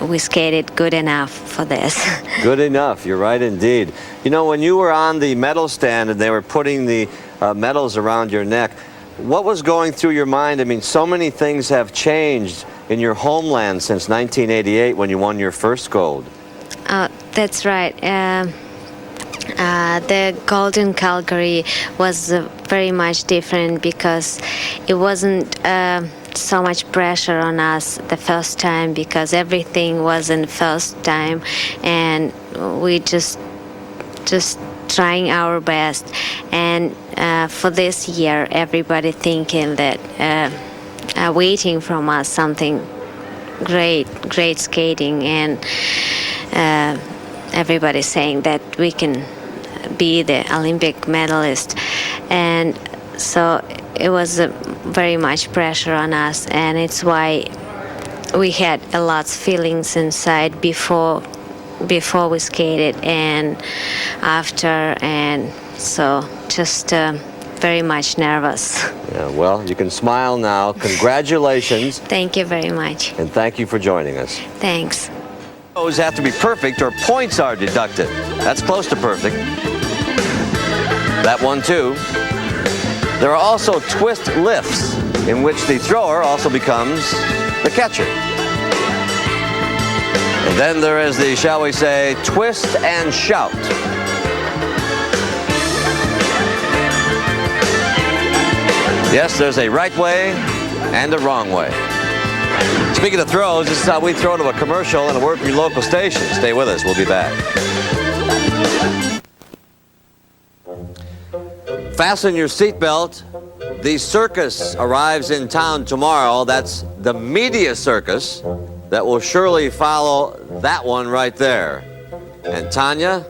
Speaker 10: we skated good enough for this.
Speaker 20: Good enough, you're right indeed. You know, when you were on the medal stand and they were putting the medals around your neck, what was going through your mind? I mean, so many things have changed in your homeland since 1988 when you won your first gold.
Speaker 10: That's right. The gold in Calgary was very much different because it wasn't so much pressure on us the first time, because everything was in the first time, and we just trying our best. And for this year, everybody thinking that waiting from us something great skating, and everybody saying that we can be the Olympic medalist. And so it was very much pressure on us, and it's why we had a lot of feelings inside before we skated and after, and so just very much nervous.
Speaker 20: Yeah, well, you can smile now. Congratulations.
Speaker 10: Thank you very much.
Speaker 20: And thank you for joining us.
Speaker 10: Thanks.
Speaker 20: Those have to be perfect or points are deducted. That's close to perfect. That one too. There are also twist lifts, in which the thrower also becomes the catcher. And then there is the, shall we say, twist and shout. Yes, there's a right way and a wrong way. Speaking of throws, this is how we throw to a commercial and a word from your local station. Stay with us. We'll be back. Fasten your seatbelt. The circus arrives in town tomorrow. That's the media circus that will surely follow that one right there. And Tanya,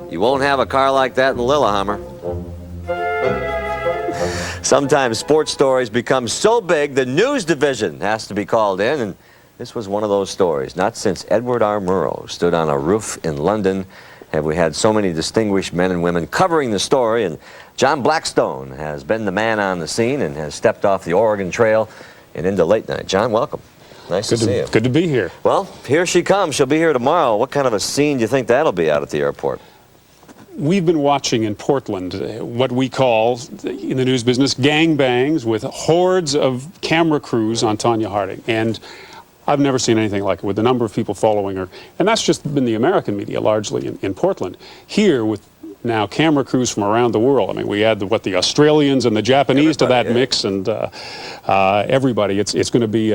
Speaker 20: you won't have a car like that in Lillehammer. Sometimes sports stories become so big, the news division has to be called in, and this was one of those stories. Not since Edward R. Murrow stood on a roof in London have we had so many distinguished men and women covering the story, and John Blackstone has been the man on the scene and has stepped off the Oregon Trail and into late night. John, welcome. Nice to see you.
Speaker 18: Good to be here.
Speaker 20: Well, here she comes. She'll be here tomorrow. What kind of a scene do you think that'll be out at the airport?
Speaker 18: We've been watching in Portland what we call, in the news business, gangbangs with hordes of camera crews on Tanya Harding. And I've never seen anything like it, with the number of people following her. And that's just been the American media, largely in Portland. Here, with now camera crews from around the world. I mean, we add the Australians and the Japanese to that mix, and everybody. It's going to be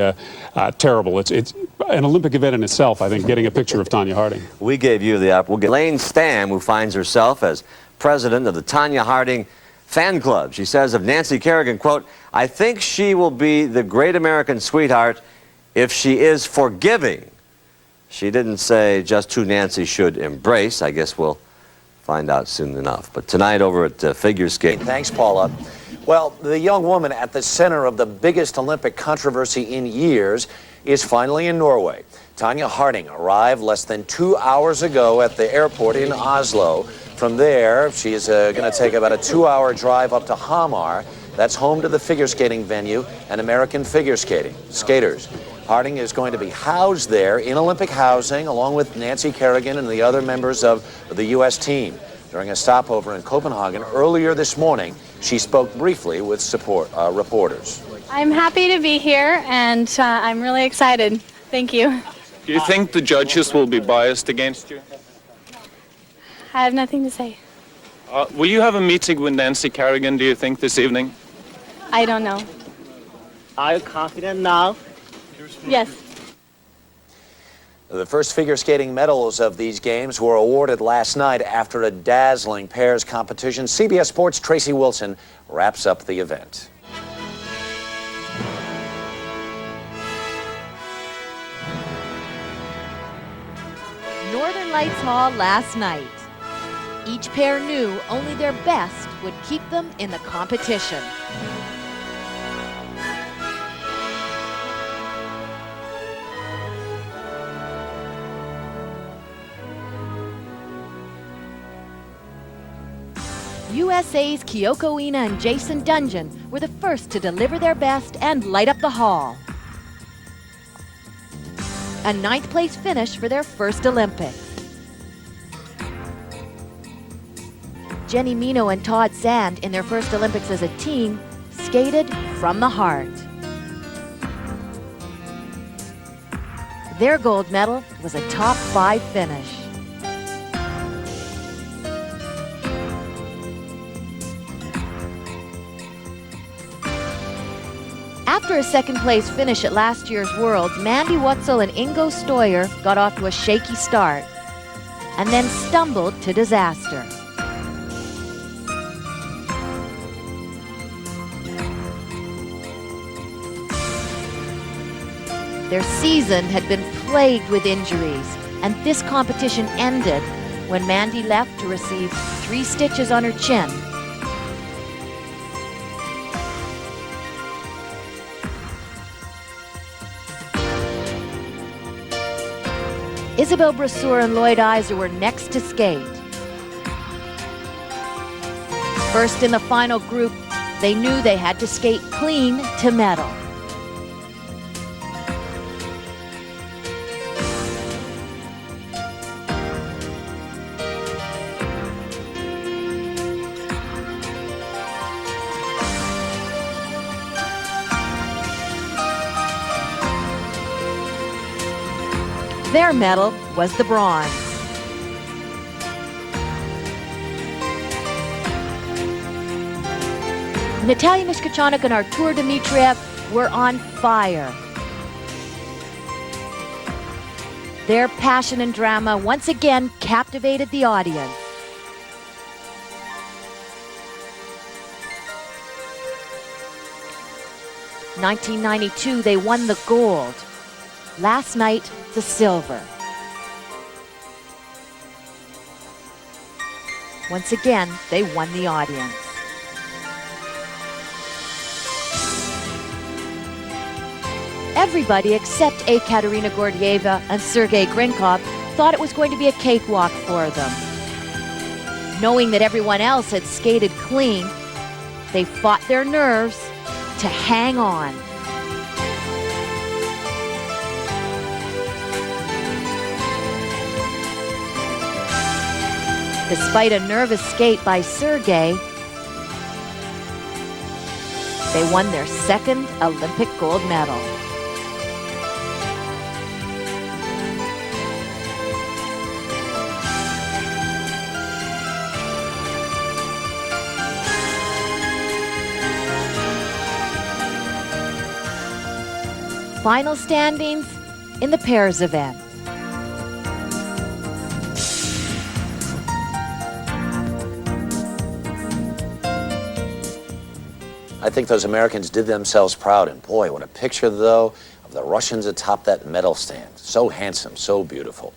Speaker 18: terrible. It's an Olympic event in itself, I think, getting a picture of Tanya Harding.
Speaker 20: We gave you the we'll get Lane Stam, who finds herself as president of the Tanya Harding fan club. She says of Nancy Kerrigan, quote, "I think she will be the great American sweetheart if she is forgiving." She didn't say just who Nancy should embrace. I guess we'll find out soon enough. But tonight over at figure skating.
Speaker 19: Thanks, Paula. Well, the young woman at the center of the biggest Olympic controversy in years is finally in Norway. Tanya Harding arrived less than 2 hours ago at the airport in Oslo. From there, she is going to take about a 2-hour drive up to Hamar. That's home to the figure skating venue and American figure skaters. Harding is going to be housed there in Olympic housing, along with Nancy Kerrigan and the other members of the U.S. team. During a stopover in Copenhagen earlier this morning, she spoke briefly with reporters.
Speaker 7: I'm happy to be here, and I'm really excited. Thank you.
Speaker 21: Do you think the judges will be biased against you?
Speaker 7: I have nothing to say.
Speaker 21: Will you have a meeting with Nancy Kerrigan, do you think, this evening?
Speaker 7: I don't know.
Speaker 6: Are you confident now?
Speaker 7: Yes.
Speaker 19: The first figure skating medals of these games were awarded last night after a dazzling pairs competition. CBS Sports' Tracy Wilson wraps up the event.
Speaker 3: Northern Lights Hall last night. Each pair knew only their best would keep them in the competition. USA's Kyoko Ina and Jason Dungeon were the first to deliver their best and light up the hall. A 9th place finish for their first Olympics. Jenni Meno and Todd Sand, in their first Olympics as a team, skated from the heart. Their gold medal was a top 5 finish. After a 2nd place finish at last year's Worlds, Mandy Wutzel and Ingo Stoyer got off to a shaky start and then stumbled to disaster. Their season had been plagued with injuries, and this competition ended when Mandy left to receive 3 stitches on her chin. Isabel Brasseur and Lloyd Eisler were next to skate. First in the final group, they knew they had to skate clean to medal. Their medal was the bronze. Natalia Mishkutenok and Artur Dmitriev were on fire. Their passion and drama once again captivated the audience. In 1992, they won the gold. Last night, the silver. Once again, they won the audience. Everybody except Ekaterina Gordeeva and Sergei Grinkov thought it was going to be a cakewalk for them. Knowing that everyone else had skated clean, they fought their nerves to hang on. Despite a nervous skate by Sergei, they won their second Olympic gold medal. Final standings in the pairs event.
Speaker 19: I think those Americans did themselves proud, and boy, what a picture, though, of the Russians atop that medal stand. So handsome, so beautiful.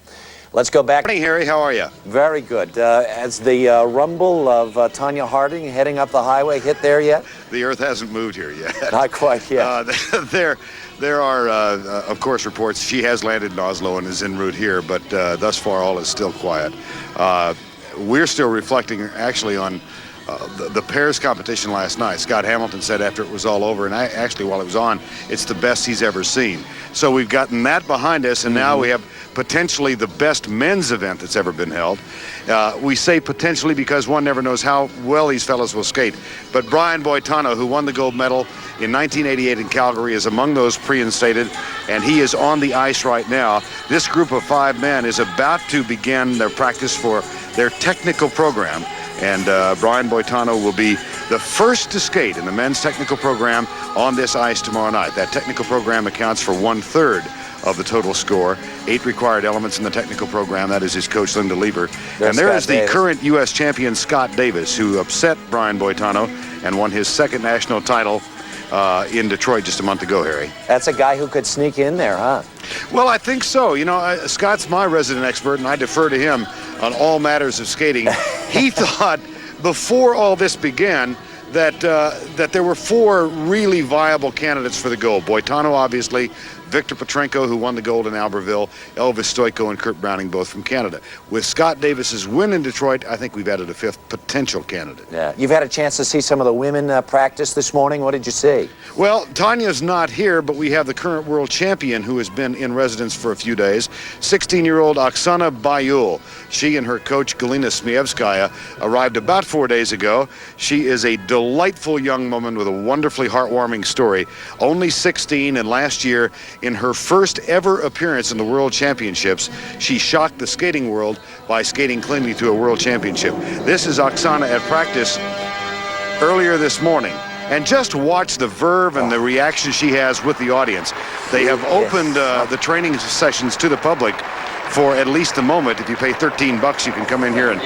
Speaker 19: Let's go back.
Speaker 16: Morning, Harry. How are you?
Speaker 19: Very good. Has the rumble of Tonya Harding heading up the highway hit there yet?
Speaker 16: The earth hasn't moved here yet.
Speaker 19: Not quite yet.
Speaker 16: There are, of course, reports she has landed in Oslo and is en route here, but thus far all is still quiet. We're still reflecting, actually, on the pairs competition last night. Scott Hamilton said after it was all over, and actually while it was on, it's the best he's ever seen. So we've gotten that behind us, and now we have potentially the best men's event that's ever been held. We say potentially because one never knows how well these fellows will skate. But Brian Boitano, who won the gold medal in 1988 in Calgary, is among those pre-instated, and he is on the ice right now. This group of 5 men is about to begin their practice for their technical program. And Brian Boitano will be the first to skate in the men's technical program on this ice tomorrow night. That technical program accounts for 1/3 of the total score. 8 required elements in the technical program. That is his coach, Linda Lieber. And there is the current U.S. champion, Scott Davis, who upset Brian Boitano and won his second national title in Detroit just a month ago, Harry.
Speaker 19: That's a guy who could sneak in there, huh?
Speaker 16: Well, I think so. You know, Scott's my resident expert, and I defer to him on all matters of skating. He thought before all this began that there were 4 really viable candidates for the gold. Boitano, obviously, Victor Petrenko, who won the gold in Albertville, Elvis Stojko, and Kurt Browning, both from Canada. With Scott Davis's win in Detroit, I think we've added a 5th potential candidate.
Speaker 19: Yeah, you've had a chance to see some of the women practice this morning. What did you see?
Speaker 16: Well, Tanya's not here, but we have the current world champion who has been in residence for a few days, 16-year-old Oksana Bayul. She and her coach, Galina Smievskaya, arrived about 4 days ago. She is a delightful young woman with a wonderfully heartwarming story. Only 16, and last year, in her first ever appearance in the World Championships, she shocked the skating world by skating cleanly to a World Championship. This is Oksana at practice earlier this morning. And just watch the verve and the reaction she has with the audience. They have opened the training sessions to the public for at least a moment. If you pay $13, you can come in here and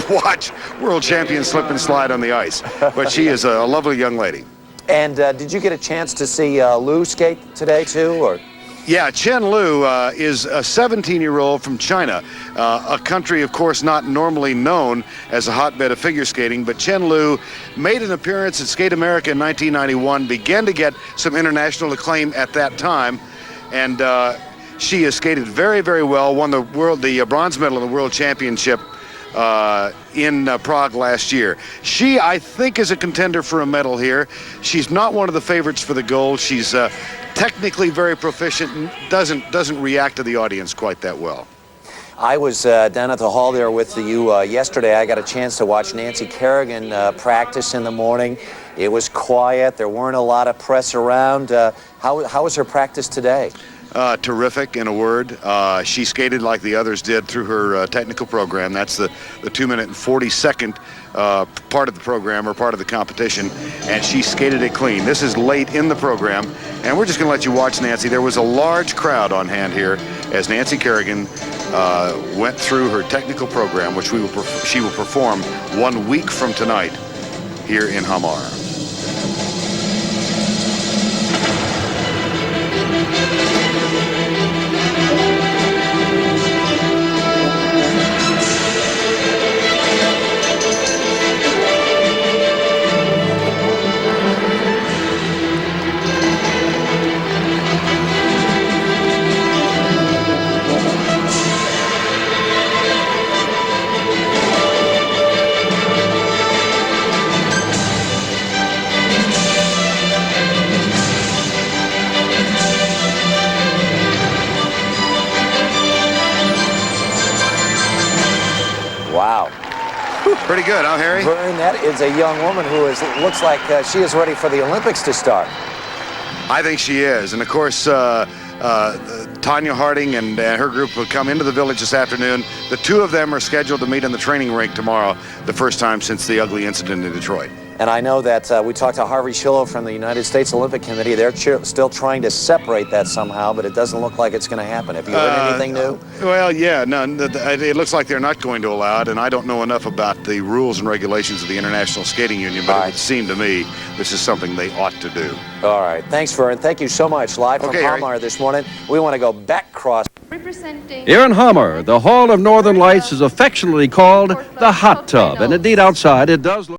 Speaker 16: watch world champions slip and slide on the ice. But she is a lovely young lady.
Speaker 19: And did you get a chance to see Lou skate today, too? Or?
Speaker 16: Yeah, Chen Lu is a 17-year-old from China, a country, of course, not normally known as a hotbed of figure skating, but Chen Lu made an appearance at Skate America in 1991, began to get some international acclaim at that time, and she has skated very, very well, won the bronze medal in the World Championship in Prague last year. She, I think, is a contender for a medal here. She's not one of the favorites for the gold. She's technically very proficient and doesn't react to the audience quite that well.
Speaker 19: I was down at the hall there with you yesterday. I got a chance to watch Nancy Kerrigan practice in the morning. It was quiet. There weren't a lot of press around. How was her practice today?
Speaker 16: Terrific, in a word. She skated like the others did through her technical program. That's the 2-minute and 40-second part of the program, or part of the competition, and she skated it clean. This is late in the program, and we're just going to let you watch Nancy. There was a large crowd on hand here as Nancy Kerrigan went through her technical program, which she will perform 1 week from tonight here in Hamar. Pretty good, huh, Harry?
Speaker 19: Verne, that is a young woman who looks like she is ready for the Olympics to start.
Speaker 16: I think she is. And, of course, Tanya Harding and her group will come into the village this afternoon. The two of them are scheduled to meet in the training rink tomorrow, the first time since the ugly incident in Detroit.
Speaker 19: And I know that we talked to Harvey Schillo from the United States Olympic Committee. They're still trying to separate that somehow, but it doesn't look like it's going to happen. Have you heard anything new?
Speaker 16: Well, yeah, no, it looks like they're not going to allow it, and I don't know enough about the rules and regulations of the International Skating Union, but it would seem to me this is something they ought to do.
Speaker 19: All right. Thanks, Verne. Thank you so much. Live from Hamar this morning. We want to go back cross.
Speaker 4: Here in Hamar, the Hall of Northern Lights is affectionately called the Hot Tub, and indeed outside it does look